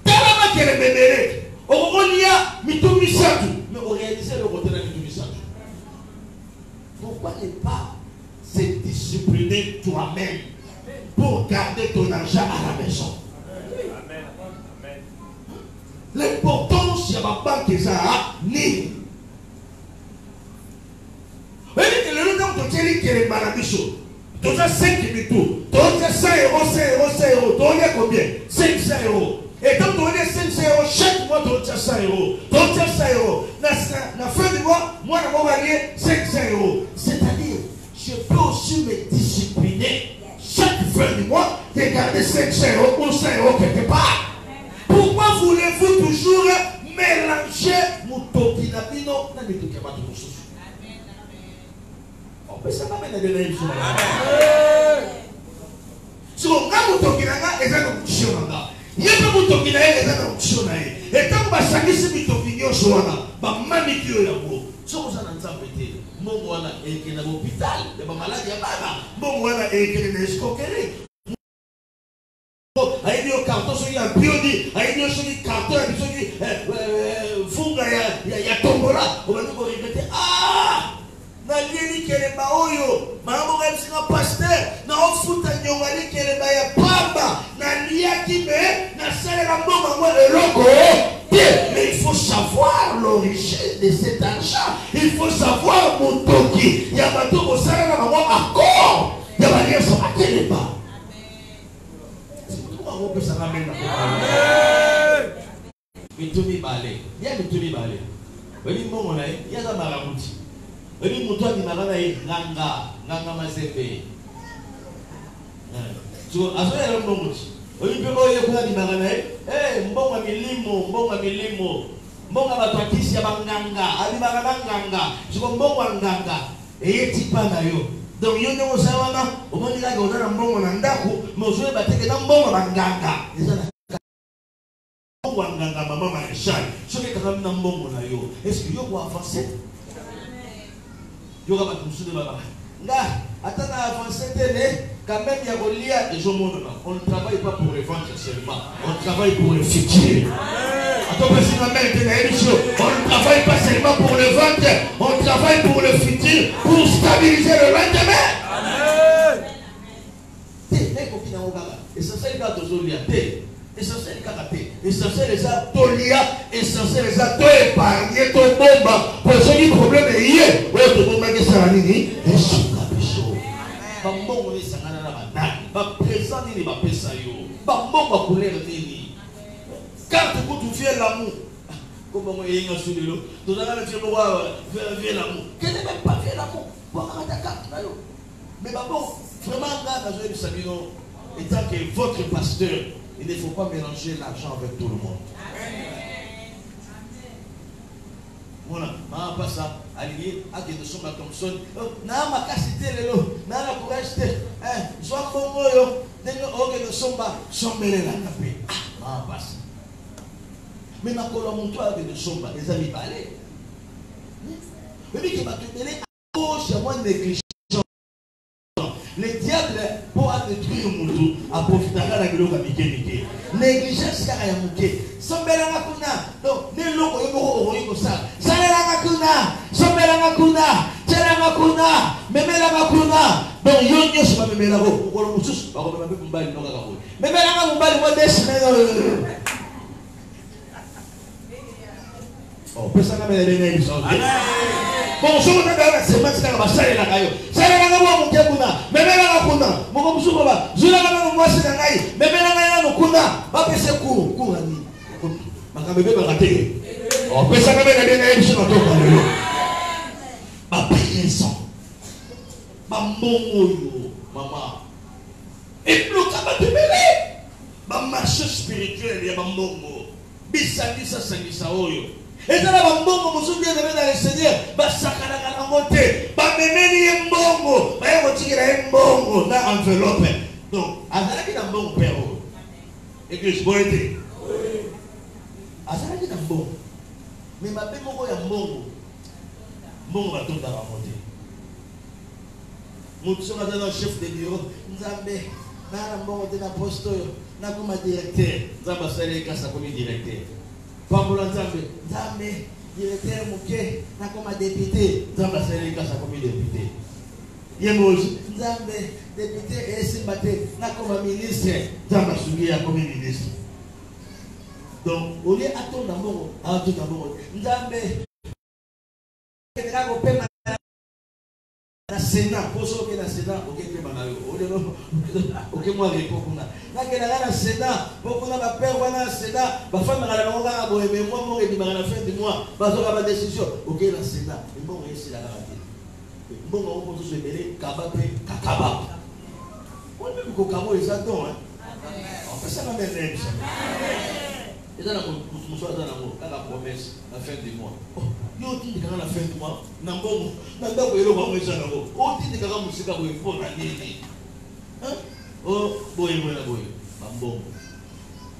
Tellement qu'elle est bébé. On y a mitomisatu, mais on réalise le côté de mitomisatu. Pourquoi ne pas se discipliner toi-même pour garder ton argent à la maison? L'importance c'est ma banque ça ni. Vous voyez que le temps de Thierry qui est maladicho, tu as 5 minutes, tu as 100 euros, 100 euros, 100 euros, tu as combien? 500 euros. Et quand tu as 500 euros, chaque mois tu as 100 euros. Tu as 100 euros. La fin du mois, moi je vais gagner 500 euros. C'est-à-dire, je peux aussi me discipliner chaque fin du mois de garder 500 euros ou 100 euros quelque part. Pourquoi voulez-vous toujours mélanger mon topinabino dans les tokinabato? Ça va mettre de l'aide sur la main. Si on a un tokinaga, et ça nous chionanga. Il y a un tokinaga, et ça nous chionanga. Et tant que ça se met au vignon, je vois là. Mamie qui est là-haut. Si on a un tapé, mon voilà, et qui est à l'hôpital, et ma maladie est là. Mon voilà, et qui est à l'escoquerie. Aïe, il y a un carton, il y a un biodi, aïe, il y a un carton, il y a un funga, il y a un tombola. On va nous regretter. Ah! Nalieni keleba oyo mama msinga pasteur na ofuta nyongali keleba ya pamba naliaki me na salela mbongo moi eloko mais il faut savoir l'origine de cet argent. Il faut savoir mon toki ya bato ko salela bango accord ya balier so akeleba. C'est pourquoi on peut ça ramène. Amen. Mitumi balé. Ya mitumi balé. Bali mbongo na ya za maramuti. Et mon toit qui m'a dit Nanga Masepe. Tu as fait un bon mot. Il peut pas y avoir des maranaïs. Eh, bon amilimo, bon amilimo. Bon abatouakis yabanganga, alimaranganga. Je vois bon wanganga. Et il type pas d'ailleurs. Donc, il y a un sawana, au moment où il y a un bon wanandaku, mais je vais battre un bon wanganga. Bon wanganga, maman maréchal. Je vais quand même un bon wanayo. Est-ce qu'il y a quoi avancer? Il y aura pas de soucis de ma là, attends à avancer, quand même, il y a Golia et je montre. On ne travaille pas pour le ventre seulement, on travaille pour le futur. Attends, on ne travaille pas seulement pour le ventre, on travaille pour le futur, pour stabiliser le lendemain. Essentiel quand tu es essentiel quand tu es essentiel les a tolia essentiel les a to épargner to bomba pour ceux qui problème est ouais to bomba que ça nini et suka biso ba mbongo ni sangana na bana ba présent ni ba pesa yo ba mbongo couleur nini quand tu fais l'amour comme moi yenga sudelo to dana le fier voir faire l'amour qu'elle n'est même pas faire l'amour pour attaquer là yo mais bah bon vraiment là dans le sabino étant que votre pasteur. Il ne faut pas mélanger l'argent avec tout le monde. Voilà, ma pas ça. Allié, à des sommes comme ça. Na ma casité le lot, na la courage te. Soit comme yo, des organes de somba, sombele la capé. Ma pas ça. Mais ma colomontoire de somba, les amis balé. Mais qui va te donner à gauche, à moi négligence. Le diable, pour détruire mon tout, a profité de la gueule de Miké. Négligence, car il y a Mouké. Sombelanga Kuna, donc, ne l'eau, il y a ça. Salelanga Kuna, Sombelanga Kuna, Tchelanga Kuna, Memelanga Kuna. Donc, yon yon se va me mettre là-haut. Pour le moussous, par contre, je vais me mettre là-haut. Memelanga Moumbali, moi, des semaines. Oh, personne n'a mis les nez. Bon, je vous donne la semence qui va salir la caillou. Salir la caillou, mon Kuna, mais la Kuna, mon Moussouba, je la vais moi c'est la caillou, mais la caillou, Kuna, va passer court, court, ami. Ma caméra va rater. Oh, personne n'a mis les nez sur notre caillou. Ma péréson, ma momo, maman. Et puis le cabas de mêlée, ma marche spirituelle, et ma momo. Bisani sa sangisa oyo. Et ça là, mbongo musubi ya dans le Seigneur, basakana kana mote, ba memeni mbongo, ba yako tikira mbongo na enveloppe. Donc, azalaki na mbongo père. Église boité. Oui. Azalaki na mbongo. Mais ma pe moko ya mbongo. Mbongo batonda ba mote. Mutu soka dans chef de bureau, nzambe na mbongo de na poste na kuma directeur, nzamba sale kasa comme directeur. Pambola Nzambe, Nzambe, directeur Mouké, na comme député, Nzambe Sele Kasa comme député. Yemoji, Nzambe, député et Simbate, na comme ministre, Nzambe Sugia comme ministre. Donc, au lieu d'attendre d'abord, Nzambe, na Sénat, pour ceux qui sont dans le Sénat, ok, moi, réponds. Na Sénat, pour qu'on a peur, on a Sénat, ma femme a la longue, mais moi, moi, et la fin du mois, parce qu'on a ma décision. Ok, la Sénat, et bon, c'est la garantie. Bon, on peut se mêler, Kabate, Kakaba. On peut même Kokamo et Zadon, hein. On peut ça, même les et dans la promesse, la fin du mois. Yo dit que la fin du mois, Nambo, Nanda, we don't want to know. Oh, did the Gamusika will fall and need. Oh, boy, Mambo.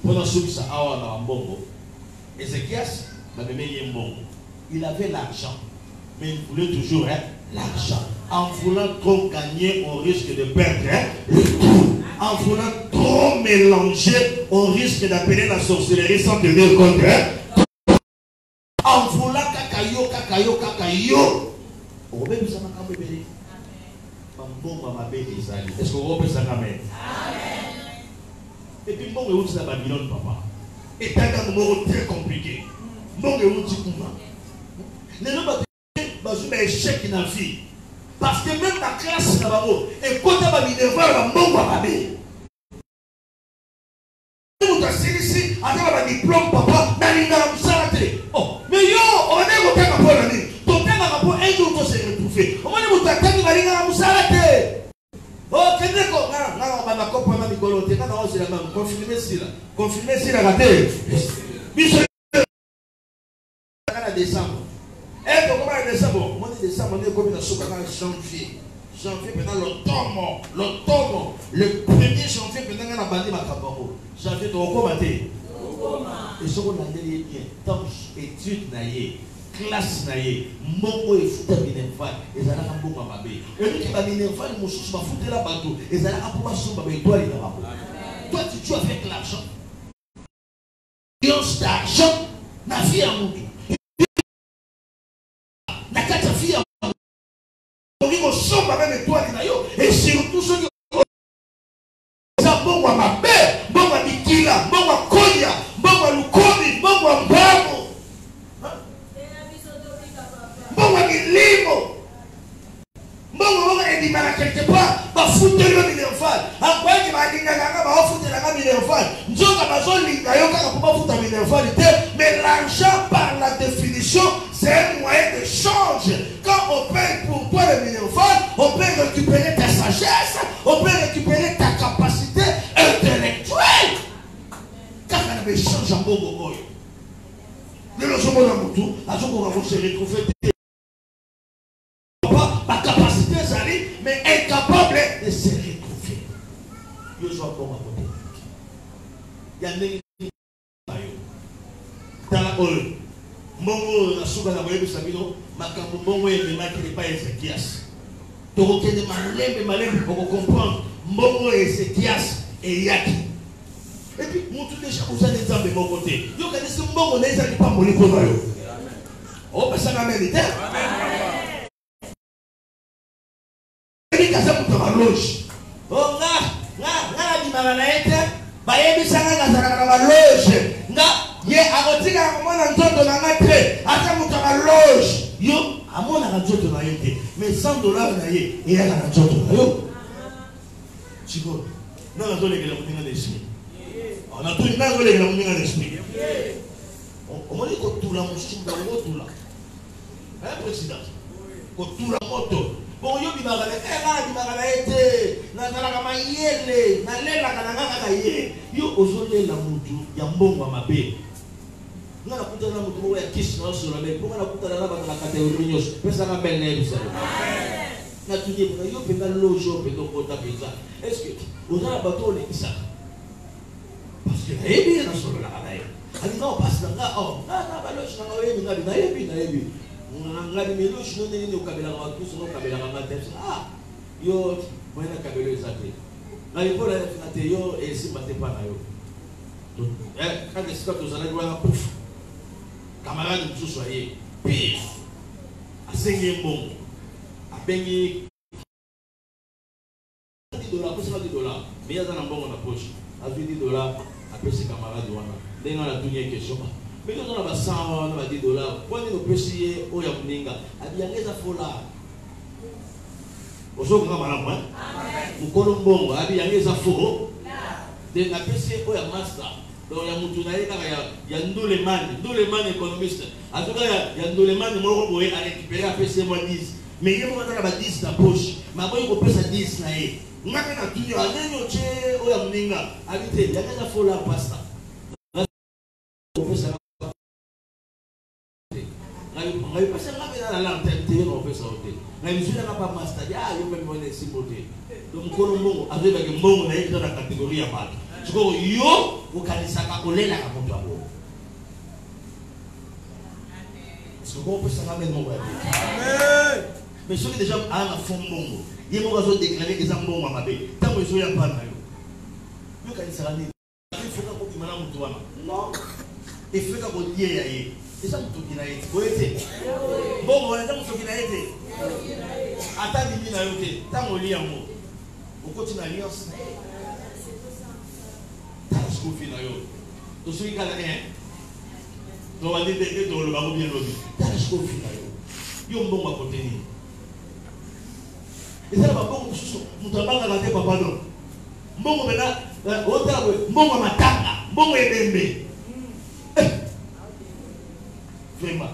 Pendant ce que ça a un bongo, Ézéchias m'avait mis un bongo. Il avait l'argent, mais il voulait toujours l'argent. En voulant trop gagner, on risque de perdre le tout. En voulant trop mélanger, on risque d'appeler la sorcellerie sans tenir compte. En voulant kakayo. On va nous en bébé. Est-ce qu'on peut s'en amen? Et puis, bon, on est à Babylone, papa. Et t'as un numéro très compliqué. Bon, on est où tu comprends? Les gens ont un échec dans la vie. Parce que même la classe là-bas, et quand tu as mis devant la mort à babé. Tu as ici, avec un diplôme, papa, dans l'université. Oh, mais yo, on a dit que tu as un bon ami. Ton père a un jour de se retrouver. On a dit que tu as un bon ami. Oh, qu'est-ce que tu as? Ma copine m'a dit que tu as un confirmé si là. Confirmé si là, Monsieur, décembre. Et comment décembre? Moi, décembre, on est comme dans janvier. Janvier, pendant l'automne. Le 1er janvier, pendant la bande Makabaro. Janvier, tu as commenté. Et ce qu'on a dit bien, tant études naïe, classe naïe, mongo et fouta minerval, et ça n'a pas bon à babé. Et nous qui va minerval, mon sous ma foutre la bateau, et ça n'a pas pour son babé, toi, il a pas. Toi, tu joues avec l'argent. L'alliance d'argent, n'a vie à mon tout. Et surtout ceux qui ont bon à ma mère, bon à Mikila, bon à Koya, bon à Lukomi, bon à Mbamo, bon à Milimo, bon à Edimara quelque part, va foutre le minerval. En quoi il va dire que va foutre la minerval? Nous avons besoin de foutre la minerval, mais l'argent par la définition, c'est un moyen de change. Quand on paye pour toi le minerval, on peut récupérer ta sagesse, on peut récupérer ta capacité intellectuelle. Quand on a échange en bon boy, le logement dans mon tour, à ce qu'on va se retrouver. Ma capacité, mais incapable de se retrouver. Je suis bon à côté. Il y a des dans la hall. Mongo na suka na boyebi sabino makambo mongo e mema ki pas Ézéchias. Tu reconnais malem pour comprendre. Mbongo et Ézéchias et Yaki. Et puis, mon tout déjà, vous avez des hommes de mon côté. Yo, quand c'est Mbongo, les gens qui parlent mon école. Oh, parce que ça m'a même été. Et puis, ça vous avez loge. Oh, nga, di maranaete. Bayebi sanga nga loge. Nga, ye, agotika amona nzoto na ngatre. Asa mutama loge. Yo, amona nzoto na yete. Mais $100 na ye, et ya na nzoto na yo. Chico, non, on a donné la montée d'esprit. On a donné la montée d'esprit. On m'a dit que tout la mouche, tout là. Un président. Que tout la moto. Bon, yo, il m'a été. N'a yele. N'a la yé. Yo, aujourd'hui, la moutou, il y a un bon à ma paix. Nous avons coûté la moutou, il y a qui sur la mer. Pourquoi on a coûté la lave dans la catégorie? Personne n'a belle nez, vous savez. Na tuye pour yo penda lojo penda kota pesa. Est-ce que vous avez bateau les ça? Parce que na yebi na solo la kanaye. Ali non passe nga oh na ba lojo na yebi na yebi. Nga bi melojo no nene o kabela ka tous no kabela ka tete. Ah yo moyena kabelo ezate. Na yepo la na te yo et si mate pa na yo. Quand est-ce que vous allez voir pouf. Camarade nous soyez pire. A sengi bon. Bengi $10, $10, mais il y a un bon dans la poche. À $10, après ses camarades, on a donné question. Mais nous on a 100, on a $10. Quand nous pêchions au Yamuninga, il y a des affola. Au jour où on a un nous colombons, il y a des affola. De la pêche au Yamasta. Donc il y a Ndoleman économiste. En tout cas, il y a Ndoleman qui a récupéré à pêcher moins 10. Mais il y a 10 dans la poche. Mais il y a 10 dans la poche. Il y a 10 dans la poche. Il y a 10 dans la poche. Il y a 10 dans la poche. Mais ceux qui déjà ont un fond bongo, ils vont déclarer des ambons à ma bête. Tant que je suis pas là, il faut que non, il faut que vous disiez, c'est ça qui n'a été. Bon, on a qui n'a été. Attends, il n'a été. Tant qu'on lit un mot, on continue à lire. Tant qu'on finit à lire. Tout ce qui est là, on va dire que dans le bateau bien lobby. Tant qu'on finit à lire. Il y a un bon à contenir. Et ça va beaucoup nous travaillons dans la tête papa non. Mbongo maintenant, mbongo matanga, mbongo ebembe. Vraiment,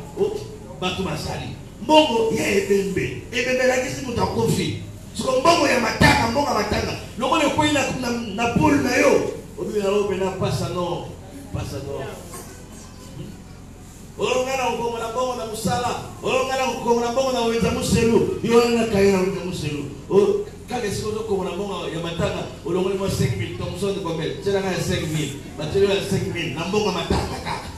batu masali. Mbongo ya ebembe. Ebembe la kisi mutakofi. Siko mbongo ya matanga, mbongo matanga. Loko le kweli na poule na yo. Obi na obi na passa non. Olongana ukongo na bongo na musala. Olongana ukongo na bongo na weza muselu. Yona kaina weza muselu. O kale siko ukongo na bongo ya matanga. Olongoni mo 5000 tomson de combien? Tena na 5000. Batelo ya 5000 na bongo matanga kaka.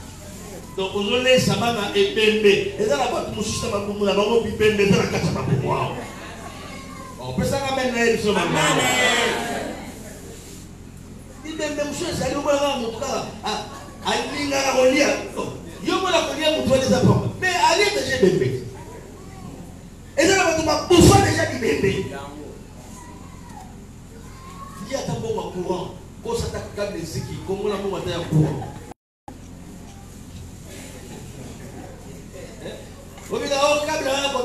Donc ozole sabana ebembe. Eza la batu mususta mabumu na bongo bibembe eza na kata mabumu wao. O pesa ngamen na yeso mama. Bibembe mususta ali ubanga mutuka. Alinga na kolia. Yo mona kolia mutu des apports. Mais allez déjà bébé. Et ça va tomber pour fois déjà du bébé. Il y a un bon courant. Quand ça t'attaque des ziki, comment la bombe est courant. Au milieu au câble là, au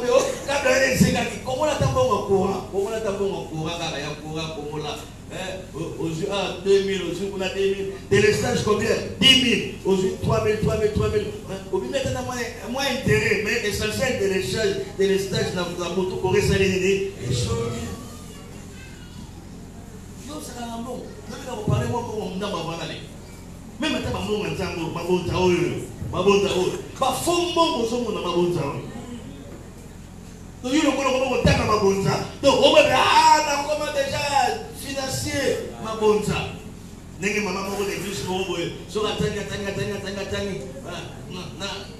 câble là des ziki. Comment la tambour courant? Comment la tambour courant? Car il y a courant comment là. Aux yeux 2000, aux yeux on a 2000. Dès les stages combien? 10 000. Aux yeux 3000. Au milieu maintenant moins intérêt, mais essentiel de les stages dans la moto pour rester les choses. Yo ça va bon. Nous allons parler moi pour on d'abord aller. Même maintenant bon nzango babonta oyo. Ba fombo bosomo na babonta oyo. Donc il y a un temps à ma bonne. Donc on va dire comment déjà financier ma bonne. N'est-ce pas maman de l'église pour vous? Sur la tani.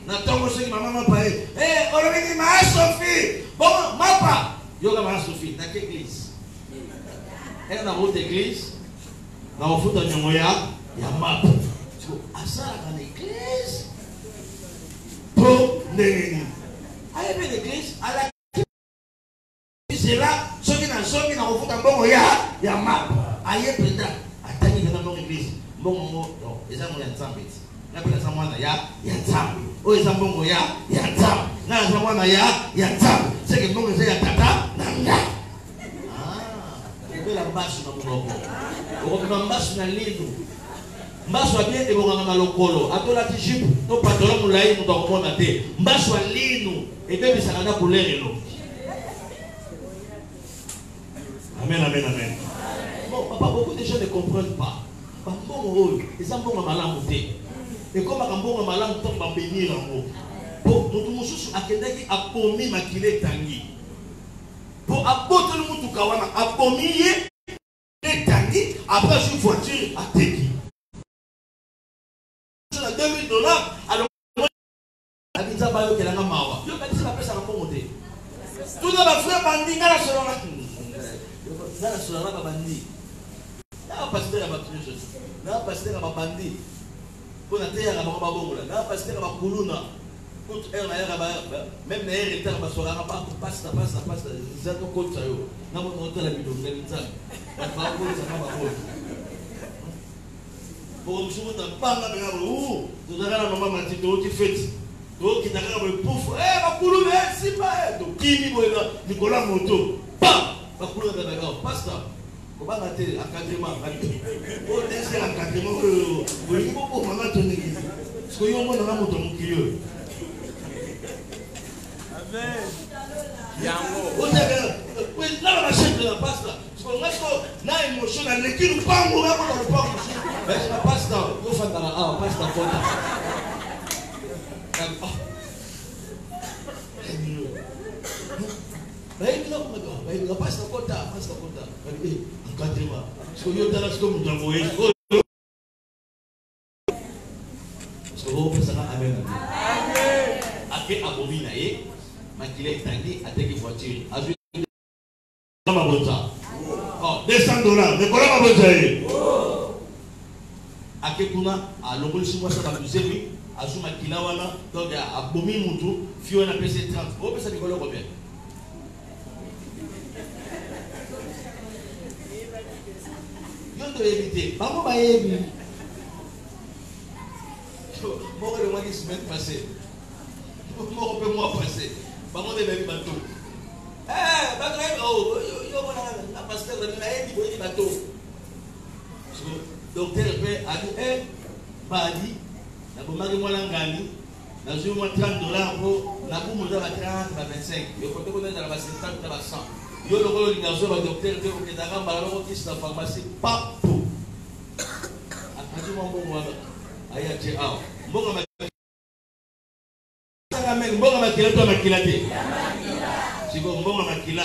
Na tongo c'est maman m'a parlé. Eh, on a dit ma Sophie. Bon, ma pa. Yo comme Sophie, dans quelle église? Elle dans votre église, dans votre nyomoya, il y a map. Tu vois, à ça dans l'église, pour les. Allez bien l'église, à la. C'est là, ceux qui dans votre nyomoya, il y a map. Aïe peut-être, attendez dans notre église. Bon, non, les gens ont un temps. Na pela samwana ya nzambe oyo eza mbongo ya nzambe na samwana ya nzambe seke mbongo eza ya tata na nga obela mbasu na monoko okobima mbasu na lindo mbasu abie ebongaka na lokolo atolati jipe to pantalon molai moto akomona te mbasu ya lino ebebisaka na couleur elongi. Amen, amen, amen. Bon, papa, beaucoup de gens ne comprennent pas. Bambongo oyo eza mbongo malamu te. Et comme un bon malin tombe à bénir en haut. Pour nous tous, à quelqu'un qui a promis ma kilé tangi. Pour apporter le moutou kawana, a promis les tangi, après une voiture à Teki. $2000, alors, la pizza bayo qu'elle a mawa. Yo, quand ça ça va pas monter. Tout dans la frère bandi, dans la solana. Dans la solana, bandi. Là, pasteur à ma truche. Là, pasteur à ma bandi. Pour la terre, la pasteur va coulouna. Toute air, même les héritage, va se rendre pasta, ils ont compte ça. N'a pas monté la vidéo, vous avez dit ça. Pour nous, on n'a pas la où nous avons la maman qui fait. Donc, qui n'a pas le pouf. Eh, ma coulouna, c'est pas. Donc, qui dit Nicolas Moto. Bam! Ma coulouna de la gare, pasta. Comment rater encadrement? Oh, c'est l'encadrement. Il faut pour maman ton église. Parce que yo mon na moto mukio. Amen. Yango. Oh, c'est oui, là la chef de la pasta. Parce que moi na émotion na l'équipe pas mo na ko pas. Mais la pasta, yo fa dans la pasta kota. Il n'a pas ce quota, pas ce quota. Encadrement. Parce que yo dans ce que nous avons voyé. Parce que vous pensez amen. Amen. Après abomina makile tangi ateki voiture. Azui ma bonza. Oh, $200. Mais comment ma bonza Ake kuna a longolisi moi ça va nous aider. Azui makila wana donc abomi mutu fio na PC 30. Vous pensez que combien? Yo dois éviter. Maman va éviter. Moi, le mois de semaine passée. Moi, le mois passé. Maman de même bateau. Eh, bateau, yo, la pasteur de la dit, il bateau. Docteur a dit, eh, Badi, la bombe moi l'angani, la joue $30 pour la bombe de la 30, la 25. Le côté qu'on est dans la 50, dans la 100. Yo le rôle du garçon, le docteur, qui est dans la balance, qui est dans la pharmacie, pas pour. Attends, mon bon voilà. Aïe, aïe, aïe. Bon, bon, makila, toi, makila, si bon, bon, makila,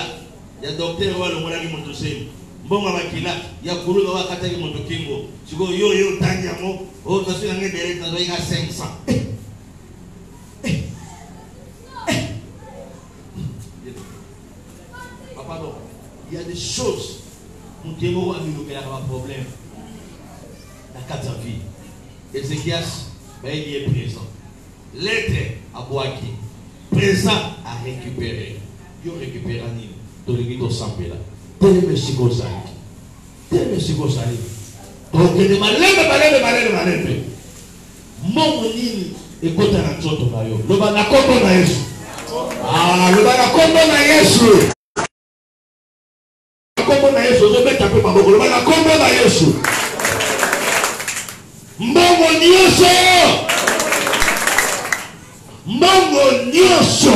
il y a docteur, le mola qui monte aussi. Bon, makila, il y a Koulou, le wakata qui monte Kingo. Si bon, yo, Tanyamo, oh, je suis un élève, il y a 500. Pardon, il y a des choses où il y a un problème dans la vie. Ézéchias, il est présent. L'être à Boaki, présent à récupérer. Il récupère un île. Dans le guide au Sampela. Tel monsieur Gozali. Tel monsieur Gozali. Donc, il est malade. Mon île est côté à la Tchoto Nayo. Le Banakondo na Yesu. Ah, le Banakondo na Yesu. Kombo na Yesu, je vais taper ma boule. La kombo na Yesu. Mbongo nyonso. Mbongo nyonso.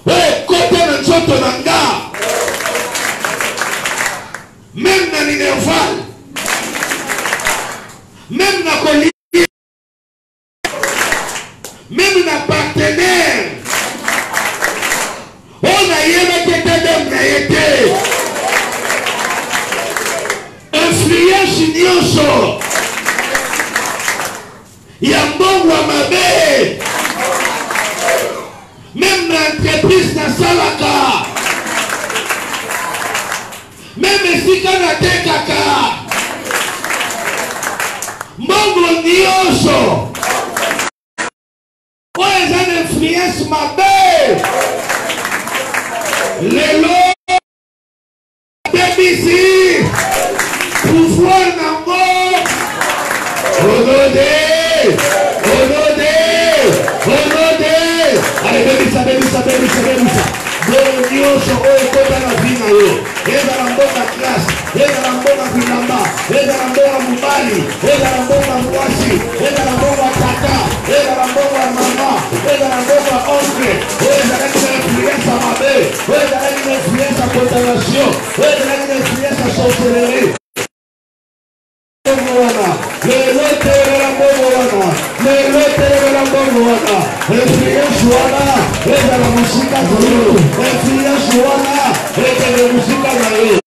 Ouais, côté na nzoto na nga. Même na Minerval. Même na Koli. Même na partenaire. On a yémé influence nyonso ya mbongo mabe même na entreprise na salaka. Même si quand na tekaka. Mbongo nyonso. Oyo eza na influence mabe. Lelo debisi pouvoir nango onode. Allez, bebisa. Mbongo nyonso oyo ekota na vi na yo. Ezala mbongo classe, ezala mbongo bilamba, ezala mbongo mobali, ezala mbongo mwasi, ezala mbongo tata, ezala mbongo mama, ezala mbongo oncle, ezalaki na influence ya mabe, ezalaki na influence ya contamination, ezalaki na influence ya sorcellerie. Lelo telebela mbongo wana, influence wana, ezala musika na yo, influence wana, ezala musika na yo.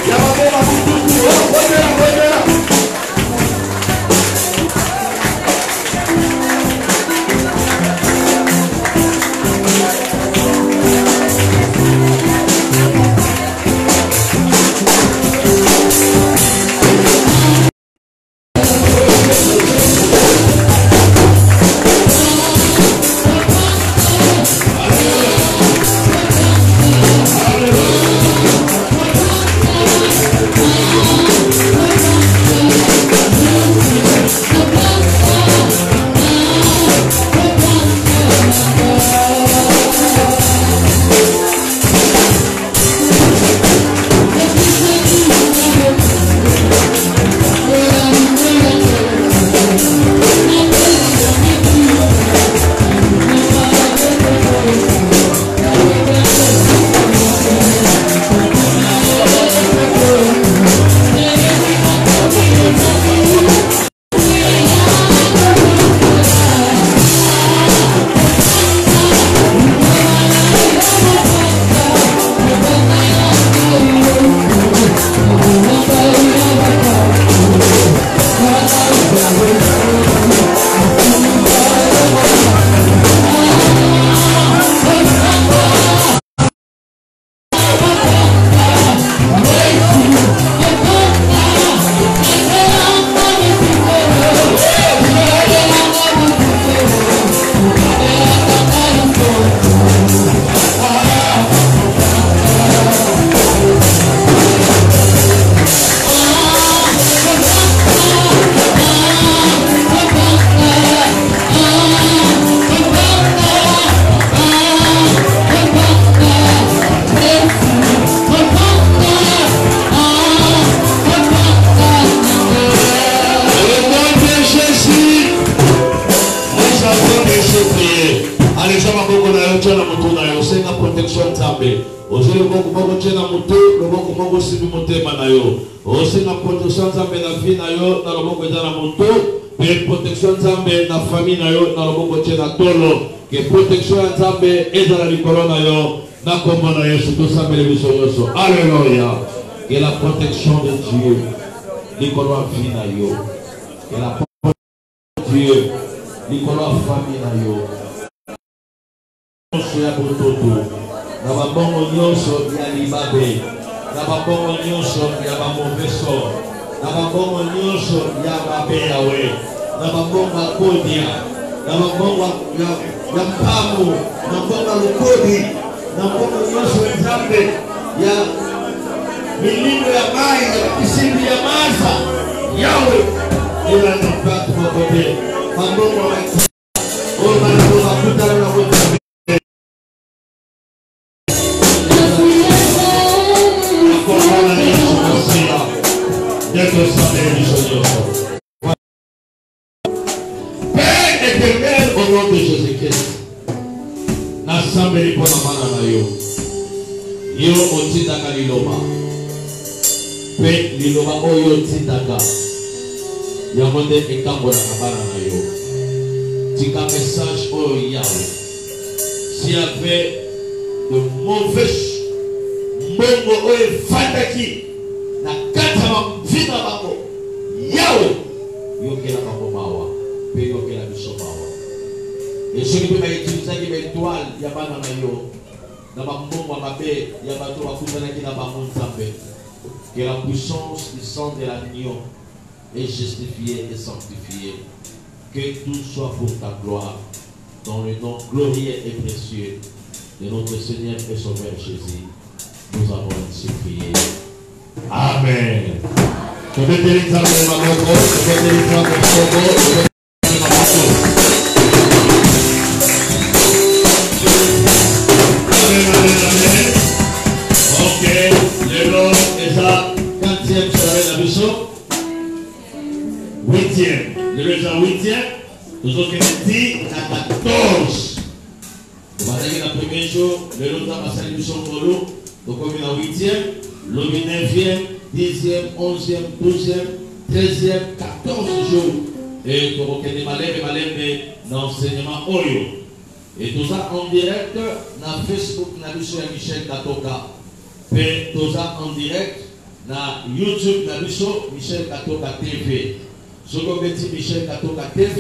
Ya le bon comment aussi vous montez manayo. Aussi la protection Zambé la vie nayo dans le bon côté la moto. Et protection Zambé la famille nayo dans le bon côté la tolo. Que protection Zambé est dans la corona yo. Na comme na Yesu tout ça mais le alléluia. Que la protection de Dieu. Nicolas vie nayo. Que la protection de Dieu. Nicolas famille nayo. Ya bototo na babongo nyonso ya libabe na babongo nyonso ya bamoveso na babongo nyonso ya babe yawe na babongo kodia na babongo ya mpamu na babongo lukodi na babongo nyonso nzambe ya milimo ya mai ya kisindi ya maza yawe ila nipatu mabobe babongo o bana kutana na wote Père éternel, au nom de Jésus-Christ, n'assemblez pas la main à yo. Yo otitaka liloba. Pe liloba oyo otitaka. Yamonde ekambo na kabana na yo. Tika message oyo yawe. S'il y avait de mauvais mbongo oyo fandaki na kata mvina bako yawe yokela bako mawa pe yokela biso mawa et ce qui peut utiliser qui étoile ya bana na yo na bambongo mabe ya bato bakutana na bango nzambe que la puissance du sang de l'agneau est justifiée et sanctifiée, que tout soit pour ta gloire dans le nom glorieux et précieux de notre Seigneur et Sauveur Jésus. Nous avons ainsi prié. Amen. Je vais te dire ça, je vais te dire ça, Amen. Ok, le nom est ça, 4e soirée de la mission. 8e, le leçon 8e, nous avons dit à 14. Vous voyez la première jour, le nom de la mission pour nous. Donc on est en 8e, le 9e, 10e, 11e, 12e, 13e, 14 jours. Et pour qu'on ait malheur et malheur d'enseignement Oyo. Et tout ça en direct dans Facebook, dans Michel Katoka. Et tout ça en direct dans YouTube, dans Michel Katoka TV. Ce qu'on dit Michel Katoka TV,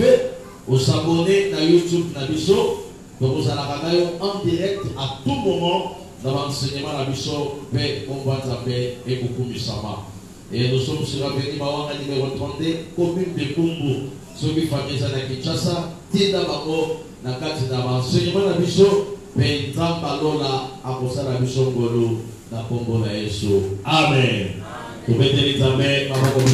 vous abonnez dans YouTube, dans donc vous allez en direct à tout moment. Dans l'enseignement, la mission, paix, combat, paix et beaucoup de sama. Et nous sommes sur la venue, Mawanga numéro 32, commune de Kumbu. Ceux qui font des années à Kinshasa, Tida Bako, Nakati Nama, l'enseignement, la mission, paix, Tambalola, Aposa, la mission, Golo, la Kombo, la Yesu. Amen. Vous mettez les amis, Maman, comme